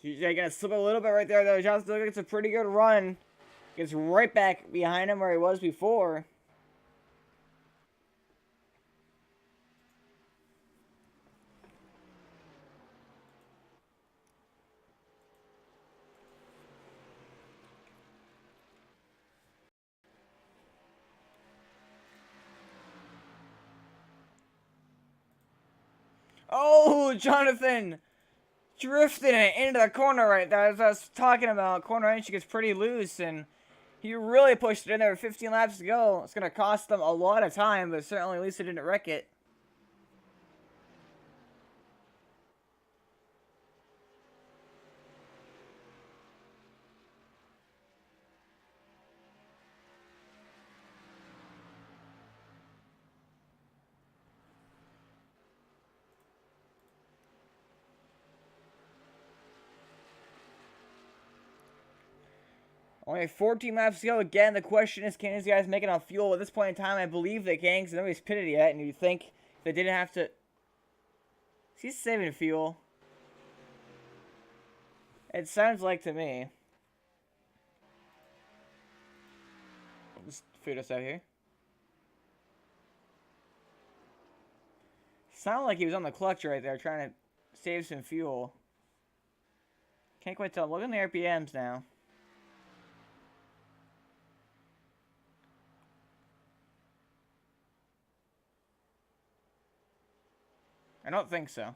CJ gonna slip a little bit right there, though. John still gets a pretty good run. Gets right back behind him where he was before. Oh, Jonathan drifting it into the corner right there. As I was talking about, corner entry gets pretty loose, and he really pushed it in there with 15 laps to go. It's going to cost them a lot of time, but certainly at least it didn't wreck it. Only 14 laps to go. Again, the question is, can these guys make enough fuel? At this point in time, I believe they can, because nobody's pitted yet, and you'd think they didn't have to... He's saving fuel. It sounds like to me. Let's figure this out here. Sounded like he was on the clutch right there, trying to save some fuel. Can't quite tell. Look at the RPMs now. I don't think so.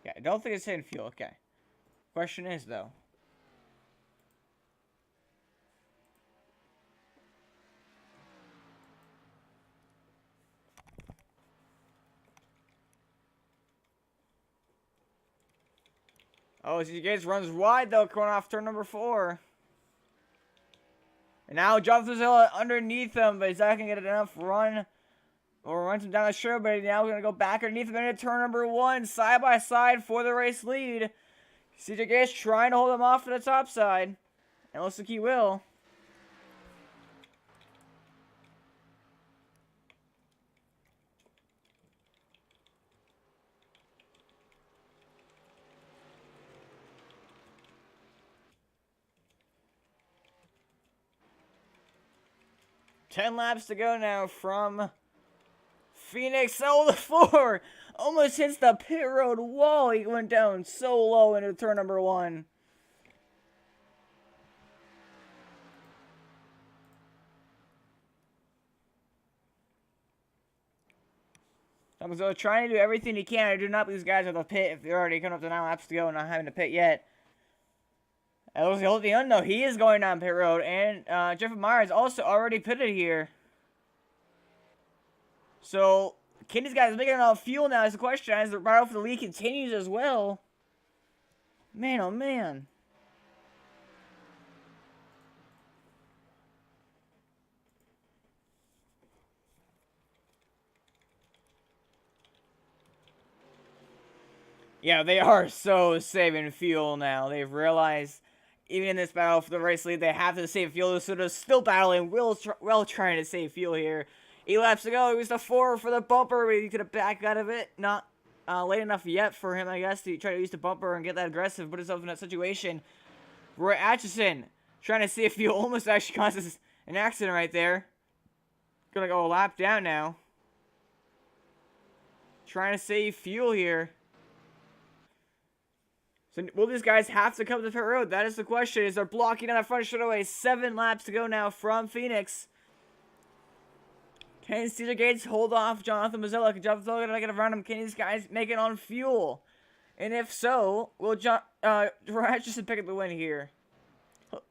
Yeah, I don't think it's saying fuel. Okay. Question is, though. Oh, as he gets runs wide, though, going off turn number 4. And now Jonathan Zilla underneath him, but he's not going to get enough run. Or runs him down the straight, but now going to go back underneath him into turn number 1, side by side for the race lead. CJ Gates trying to hold him off to the top side. And looks like he will. Ten laps to go now from Phoenix. Oh, the 4 almost hits the pit road wall. He went down so low into turn number 1. So trying to do everything he can to do not these guys at the pit if they're already coming up to 9 laps to go and not having to pit yet. And those the only unknown. He is going down pit road, and Jeff Myers also already pitted here. So can these guys making enough fuel now is the question as the battle for the lead continues as well. Man, oh man. Yeah, they are so saving fuel now. They've realized, even in this battle for the race lead, they have to save fuel. So they're still battling, well trying to save fuel here. 8 laps to go. It was the 4 for the bumper, but he could have backed out of it. Not late enough yet for him, I guess, to try to use the bumper and get that aggressive, put himself in that situation. Roy Atchison Trying to see if fuel almost actually causes an accident right there. Gonna go a lap down now. Trying to save fuel here. So will these guys have to come to the pit road? That is the question. Is they're blocking on the front straightaway. 7 laps to go now from Phoenix. Can Cedar Gates hold off Jonathan Mazzella? Can Jonathan Mazzella get around him? Can these guys make it on fuel? And if so, will Atchison pick up the win here?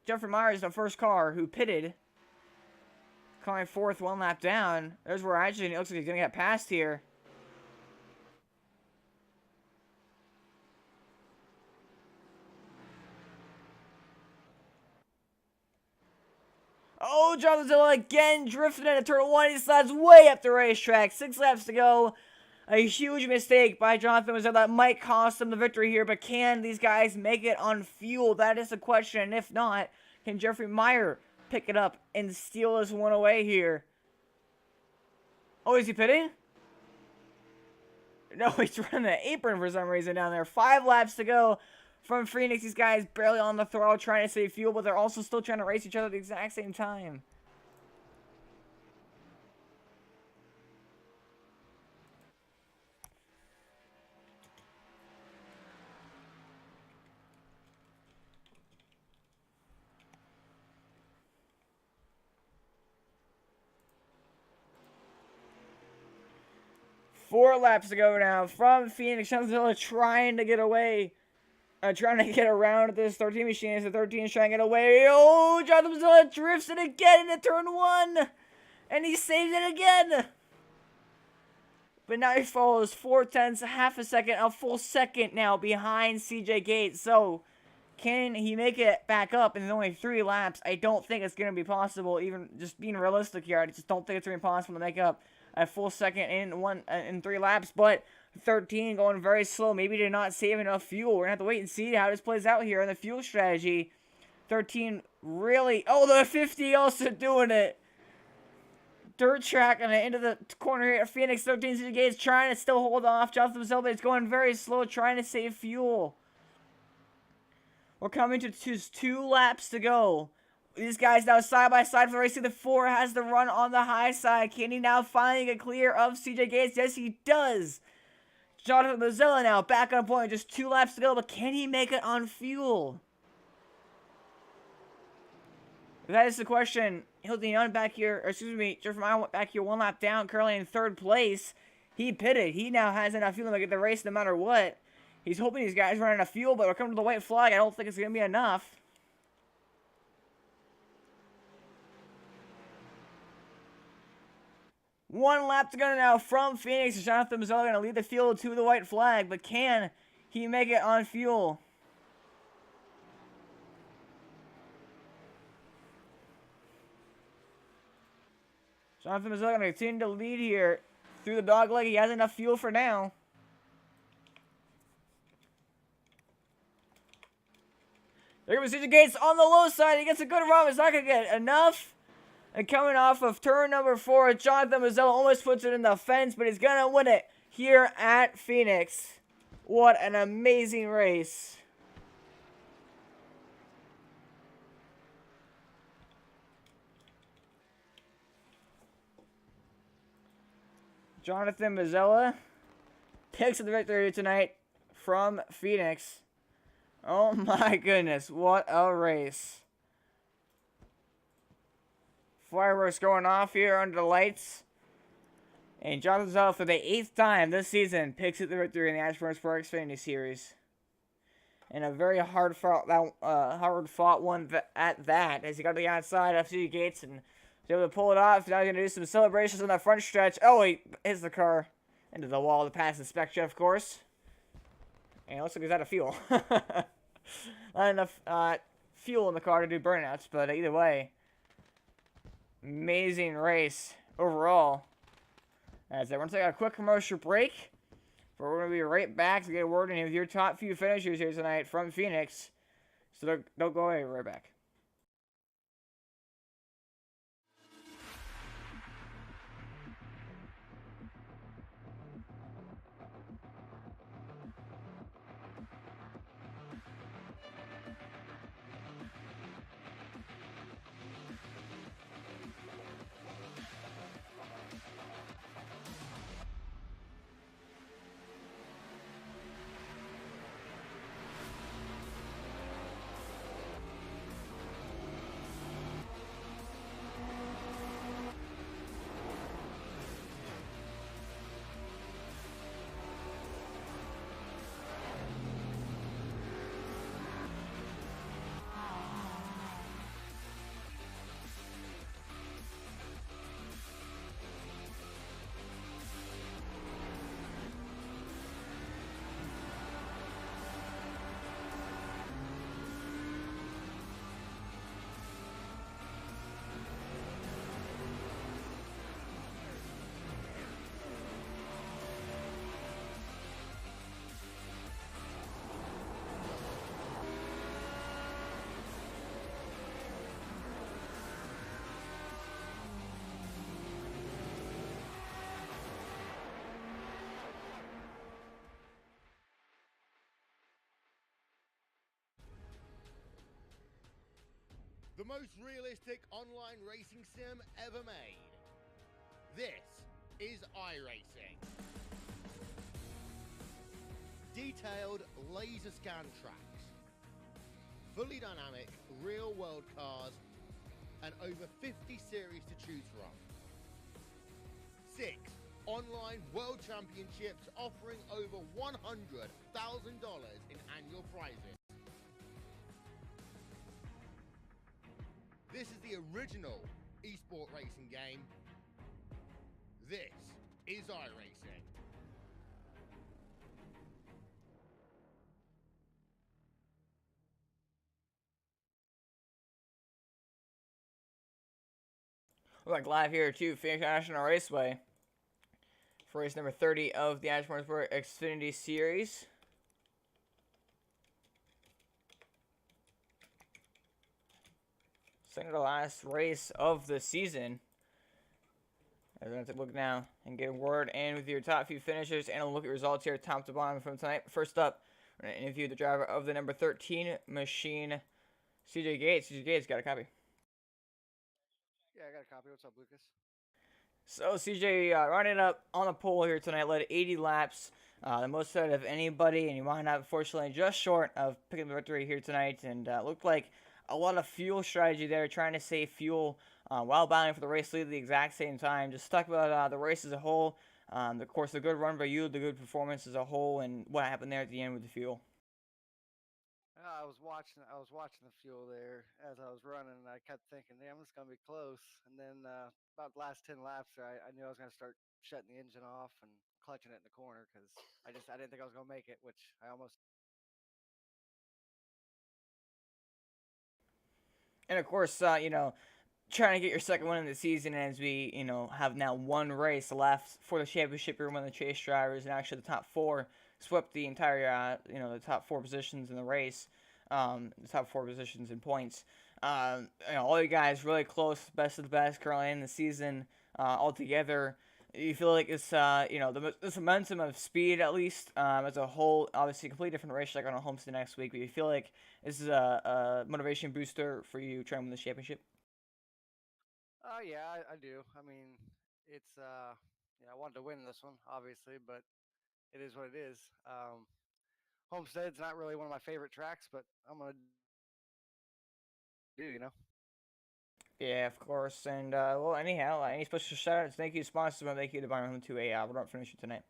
Jeffrey Myers, the first car who pitted. Coming fourth, 1 lap down. There's where Atchison looks like he's going to get past here. Oh, Jonathan Mazzella again drifting into turn 1. He slides way up the racetrack. 6 laps to go. A huge mistake by Jonathan Mazzella that might cost him the victory here. But can these guys make it on fuel? That is the question. And if not, can Jeffrey Meyer pick it up and steal this one away here? Oh, is he pitting? No, he's running the apron for some reason down there. 5 laps to go from Phoenix. These guys barely on the throttle trying to save fuel, but they're also still trying to race each other at the exact same time. Four laps to go now from Phoenix. Jonathan trying to get away. Trying to get around this 13 machine as the 13 is trying to get away. Oh, Jonathan Mazzella drifts it again into turn 1. And he saves it again. But now he follows 4/10, half a second, a full second now behind CJ Gates. So, can he make it back up in only 3 laps? I don't think it's going to be possible, even just being realistic here. I just don't think it's going to be possible to make up a full second in 3 laps. But 13 going very slow. Maybe did not save enough fuel. We're going to have to wait and see how this plays out here in the fuel strategy. 13 really... Oh, the 50 also doing it. Dirt track on the end of the corner here at Phoenix. 13 CJ Gates trying to still hold off. Jonathan Mazzella is going very slow, trying to save fuel. We're coming to just 2 laps to go. These guys now side by side for the race. The 4 has the run on the high side. Can he now finally get clear of CJ Gates? Yes, he does. Jonathan Mazzella now back on point. Just 2 laps to go, but can he make it on fuel? That is the question. Hilton Young back here, or excuse me, Jeffrey Meyer back here 1 lap down, currently in 3rd place. He pitted. He now has enough fuel to get the race no matter what. He's hoping these guys run enough fuel, but we're coming to the white flag. I don't think it's going to be enough. One lap to go now from Phoenix. Jonathan Mazzella going to lead the field to the white flag, but can he make it on fuel? Jonathan Mazzella going to continue to lead here through the dog leg. He has enough fuel for now. There goes CJ Gates on the low side. He gets a good run. He's not going to get enough. And coming off of turn number 4, Jonathan Mazzella almost puts it in the fence, but he's going to win it here at Phoenix. What an amazing race. Jonathan Mazzella picks up the victory tonight from Phoenix. Oh my goodness, what a race. Fireworks going off here under the lights. And Jonathan Mazzella, for the 8th time this season, picks up the victory in the Motorsports Xfinity Series. And a very hard fought one at that, as he got to the outside of CJ Gates and was able to pull it off. Now he's going to do some celebrations on that front stretch. Oh, he hits the car into the wall to pass inspection, of course. And it looks like he's out of fuel. Not enough fuel in the car to do burnouts, but either way, amazing race overall. As we're going to take a quick commercial break, but we're going to be right back to get a word in with your top few finishers here tonight from Phoenix. So don't go away, we're right back. the most realistic online racing sim ever made. This is iRacing. Detailed laser scan tracks, fully dynamic real world cars, and over 50 series to choose from. 6 online world championships offering over $100,000 in annual prizes. This is the original esport racing game. This is iRacing. We're like live here at Phoenix National Raceway for race number 30 of the Atchison Motorsports Xfinity Series. Second to last race of the season. I'm going to look now and get a word in with your top few finishers and a look at results here top to bottom from tonight. First up, we're going to interview the driver of the number 13 machine, CJ Gates. CJ Gates, got a copy? Yeah, I got a copy. What's up, Lucas? So CJ running up on the pole here tonight, led 80 laps, the most out of anybody, and he wound up unfortunately just short of picking the victory here tonight, and looked like a lot of fuel strategy there, trying to save fuel while battling for the race lead at the exact same time. Just stuck about the race as a whole, of course the good run by you, the good performance as a whole, and what happened there at the end with the fuel. I was watching the fuel there as I was running, and I kept thinking, "Damn, this is gonna be close." And then about the last 10 laps, I knew I was gonna start shutting the engine off and clutching it in the corner because I didn't think I was gonna make it, which I almost. And of course, trying to get your second win of the season as we, have now one race left for the championship. You're one of the chase drivers, and actually the top 4 swept the entire, the top 4 positions in the race, the top 4 positions in points. All you guys really close, best of the best currently in the season altogether. You feel like it's, this momentum of speed, at least, as a whole, obviously a completely different race like on a Homestead next week, but you feel like this is a motivation booster for you trying to win the championship? Yeah, I do. I mean, it's I wanted to win this one, obviously, but it is what it is. Homestead's not really one of my favorite tracks, but I'm gonna do. Yeah, of course. And, well, anyhow, any special shout-outs? Thank you, sponsors, and thank you to Byron to a run finisher tonight.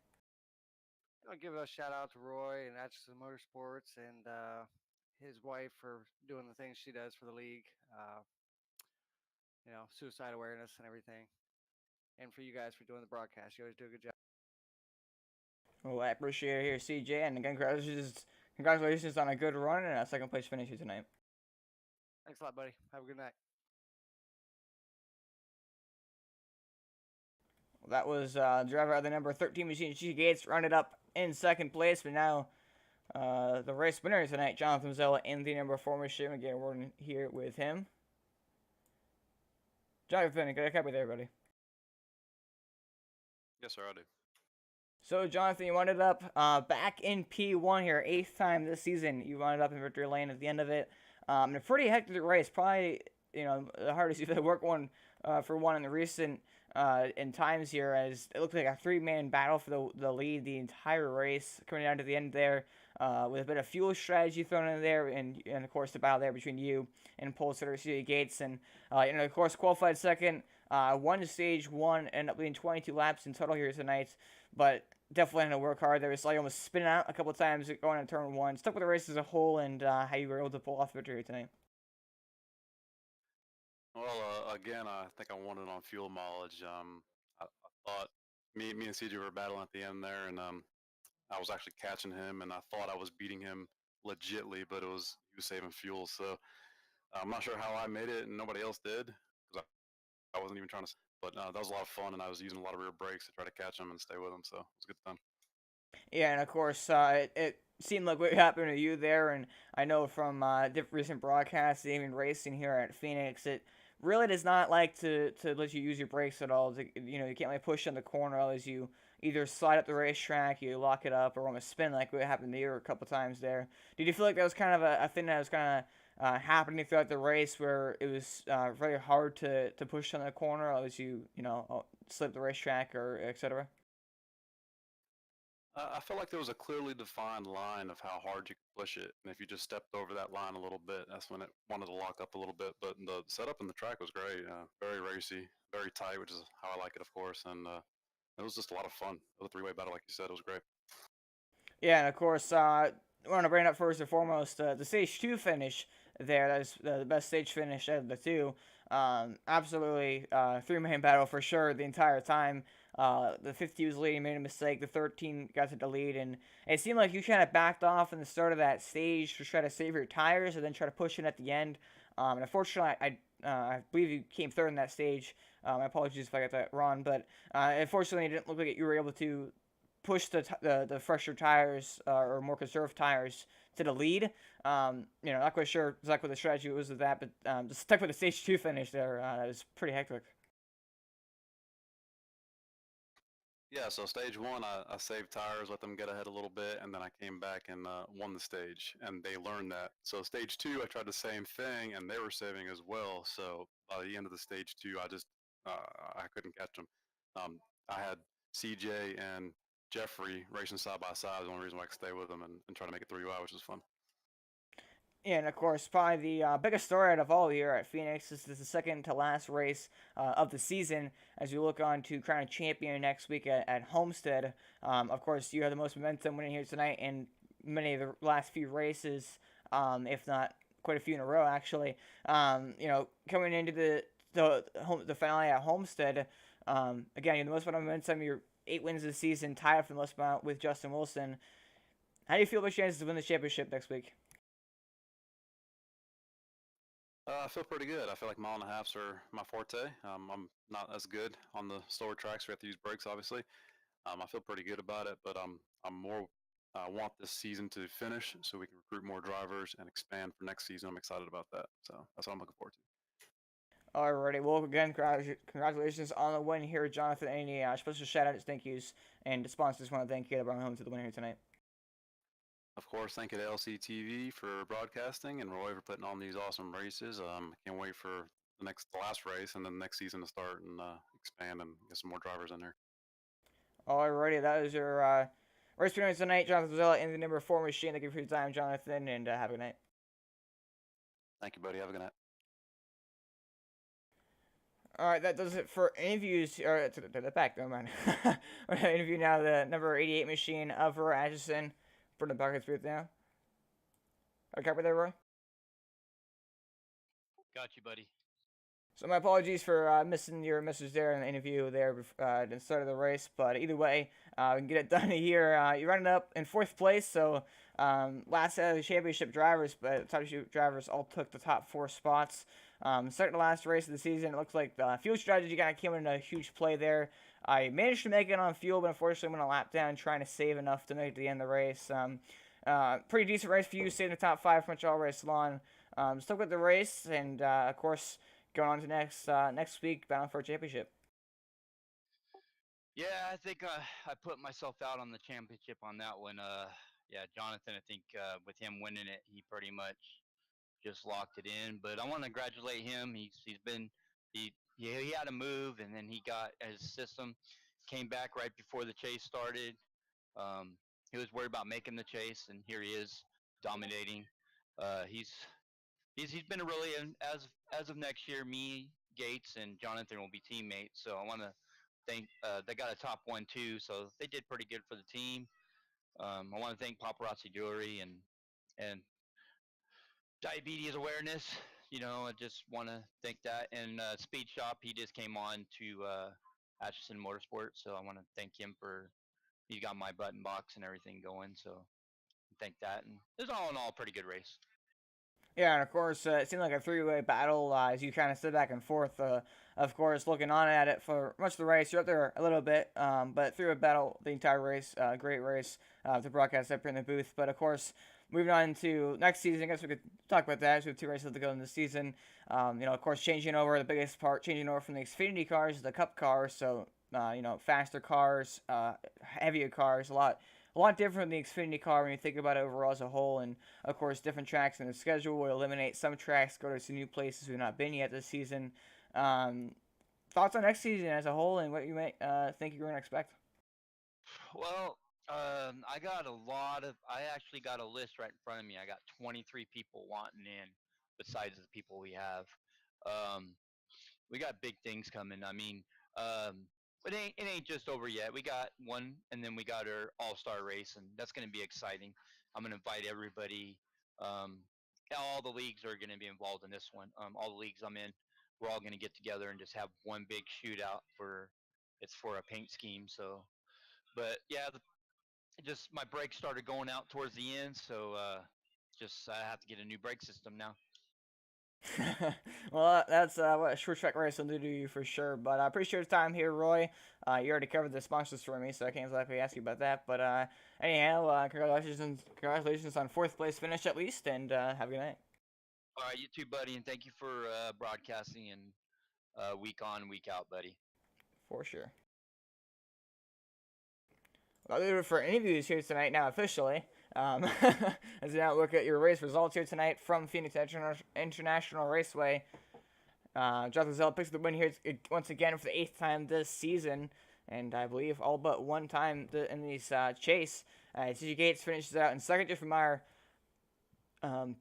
I'll give a shout out to Roy and Atchison Motorsports and his wife for doing the things she does for the league. Suicide awareness and everything. And for you guys for doing the broadcast. You always do a good job. Well, I appreciate it here, CJ, and again, congratulations on a good run and a second place finish here tonight. Thanks a lot, buddy. Have a good night. Well, that was driver of the number 13 machine, G Gates, rounded up in second place, but now the race winner tonight, Jonathan Mazzella, in the number 4 machine. Again, we're here with him. Jonathan, get a copy there, buddy. Yes, sir, I do. So, Jonathan, you wound up back in P1 here, 8th time this season. You wound up in victory lane at the end of it. In a pretty hectic race, probably, the hardest you've ever worked one for one in the recent in times here, as it looked like a 3-man battle for the lead the entire race, coming down to the end there with a bit of fuel strategy thrown in there, and of course the battle there between you and pole sitter CJ Gates, and of course qualified second, won stage 1, ended up being 22 laps in total here tonight, but definitely had to work hard. There was like almost spinning out a couple times going on turn 1. Stuck with the race as a whole, and how you were able to pull off victory tonight. Well, again, I think I won it on fuel mileage. I thought me and CJ were battling at the end there, and I was actually catching him, and I thought I was beating him legitly, but he was saving fuel. So I'm not sure how I made it, and nobody else did, because I wasn't even trying to. But that was a lot of fun, and I was using a lot of rear brakes to try to catch him and stay with him. So it was a good time. Yeah, and of course, it seemed like what happened to you there, and I know from different recent broadcasts, even racing here at Phoenix, it really does not like to let you use your brakes at all. You can't like push in the corner, as you either slide up the racetrack, you lock it up, or almost spin like what happened to you a couple times there. Did you feel like that was kind of a thing that was kind happening throughout the race where it was very hard to push on the corner as you slip the racetrack or etc.? I felt like there was a clearly defined line of how hard you could push it, and if you just stepped over that line a little bit, that's when it wanted to lock up a little bit. But the setup in the track was great, very racy, very tight, which is how I like it, of course, and it was just a lot of fun. It was a three-way battle, like you said. It was great. Yeah, and of course, I want to bring up first and foremost the stage two finish there. That's the best stage finish out of the two. Absolutely, three-man battle for sure the entire time. The 50 was leading, made a mistake. The 13 got to the lead, and it seemed like you kind of backed off in the start of that stage to try to save your tires and then try to push it at the end. And unfortunately, I believe you came third in that stage. My apologies if I got that wrong, but unfortunately, it didn't look like you were able to push the fresher tires or more conserved tires to the lead. Not quite sure exactly what the strategy was with that, but just stuck with the stage two finish there. That was pretty hectic. Yeah, so stage one, I saved tires, let them get ahead a little bit, and then I came back and won the stage, and they learned that. So stage two, I tried the same thing, and they were saving as well. So by the end of the stage two, I couldn't catch them. I had CJ and Jeffrey racing side by side. The only reason why I could stay with them and try to make it 3 which was fun. Yeah, and of course, probably the biggest story out of all here at Phoenix. This is the second to last race of the season as we look on to crown a champion next week at Homestead. Of course, you have the most momentum winning here tonight in many of the last few races, if not quite a few in a row, actually. Coming into the finale at Homestead, again, you're the most momentum. You're 8 wins this season, tied for the most amount with Justin Wilson. How do you feel about your chances to win the championship next week? I feel pretty good. I feel like mile and a halfs are my forte. I'm not as good on the slower tracks. We have to use brakes, obviously. I feel pretty good about it, but I'm more want this season to finish so we can recruit more drivers and expand for next season. I'm excited about that. So that's what I'm looking forward to. Alrighty, well, again, congratulations on the win here, Jonathan. Any special shout outs, thank yous, and the sponsors want to thank you to bring home to the winner here tonight. Of course, thank you to LCTV for broadcasting and Roy for putting on these awesome races. Can't wait for the last race and then the next season to start and expand and get some more drivers in there. Alrighty, that is your race experience tonight, Jonathan Zella in the number 4 machine. Thank you for your time, Jonathan, and have a good night. Thank you, buddy. Have a good night. Alright, that does it for interviews. Or to the back, never mind. We're going to interview now the number 88 machine of Atchison. For the buckets booth now. Are you covered there, Roy? Got you, buddy. So my apologies for missing your message there in the interview there at the start of the race, but either way, we can get it done here. You're running up in 4th place, so last out of the championship drivers, but the top drivers all took the top 4 spots. Starting the last race of the season, it looks like the fuel strategy kind of came in a huge play there. I managed to make it on fuel, but unfortunately went a lap down trying to save enough to make it to the end of the race. Pretty decent race for you, stayed in the top 5 pretty much all race long. Still with the race, and of course, going on to next week, bound for a championship. Yeah, I think I put myself out on the championship on that one. Yeah, Jonathan, I think with him winning it, he pretty much just locked it in. But I want to congratulate him. He had a move, and then he got his system, came back right before the chase started. He was worried about making the chase, and here he is dominating. He's been a really as of next year, me, Gates, and Jonathan will be teammates. So I want to thank they got a top 1 too, so they did pretty good for the team. I want to thank Paparazzi Jewelry and diabetes awareness. I just want to thank that. And Speed Shop, he just came on to Atchison Motorsports, so I want to thank him he got my button box and everything going. So thank that. And it was all in all a pretty good race. Yeah, and of course, it seemed like a 3-way battle as you kind of stood back and forth. Of course, looking on at it for much of the race, you're up there a little bit, but 3-way battle the entire race. Great race to broadcast up here in the booth. But of course, moving on to next season, I guess we could talk about that as we have 2 races to go in the season. Of course, changing over the biggest part, changing over from the Xfinity cars to the Cup cars. So, faster cars, heavier cars, a lot a lot different than the Xfinity car when you think about it overall as a whole. And of course, different tracks in the schedule will eliminate some tracks, go to some new places we've not been yet this season. Thoughts on next season as a whole and what you might think you're going to expect? Well, I actually got a list right in front of me. I got 23 people wanting in, besides the people we have. Um, we got big things coming. I mean, um, it ain't just over yet. We got one, and then we got our all-star race, and that's going to be exciting. I'm going to invite everybody. Um, all the leagues are going to be involved in this one. All the leagues I'm in, we're all going to get together and just have one big shootout for. It's for a paint scheme. So, but yeah, just my brakes started going out towards the end, so just I have to get a new brake system now. Well, that's what a short track race will do to you for sure. But I appreciate your time here, Roy. You already covered the sponsors for me, so I can't exactly ask you about that. But anyhow, congratulations on fourth place finish at least, and have a good night. All right, you too, buddy, and thank you for broadcasting and week on, week out, buddy. For sure. Well, I'll leave it for interviews here tonight now officially. As we now look at your race results here tonight from Phoenix International Raceway. Jonathan Zell picks the win here once again for the 8th time this season, and I believe all but one time in this chase. CJ Gates finishes out in second. Jeffrey Meyer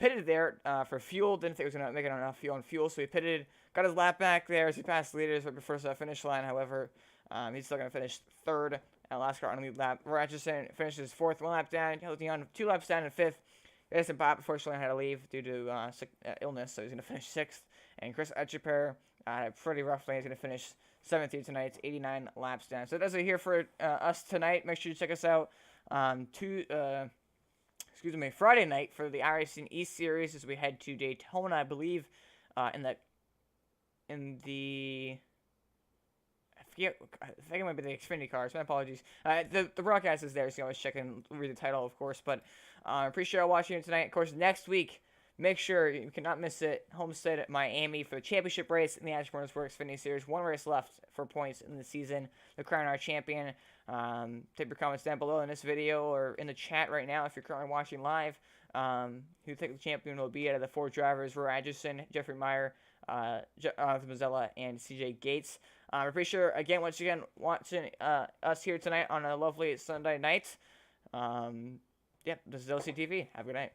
pitted there for fuel. Didn't think he was going to make it enough fuel, so he pitted, got his lap back there as he passed the leaders right before the finish line. However, he's still going to finish third. Last car on the lead lap. Atchison finishes fourth, 1 lap down. Hilton 2 laps down in fifth. Edison Pop, unfortunately, had to leave due to illness, so he's going to finish sixth. And Chris Etcheper had a pretty rough lane. He's going to finish seventh here tonight. It's 89 laps down. So that's it here for us tonight. Make sure you check us out Friday night for the iRacing East Series as we head to Daytona, I believe, in the I think it might be the Xfinity cars. My apologies. The broadcast is there, so you can always check and read the title, of course. But I appreciate y'all watching it tonight. Of course, next week, make sure you cannot miss it. Homestead at Miami for the championship race in the Atchison Motorsports Xfinity Series. One race left for points in the season to crown our champion. Type your comments down below in this video or in the chat right now if you're currently watching live. Who you think the champion will be out of the 4 drivers: Roy Atchison, Jeffrey Meyer, Mazzella, and CJ Gates. I appreciate once again watching us here tonight on a lovely Sunday night. This is LCTV. Have a good night.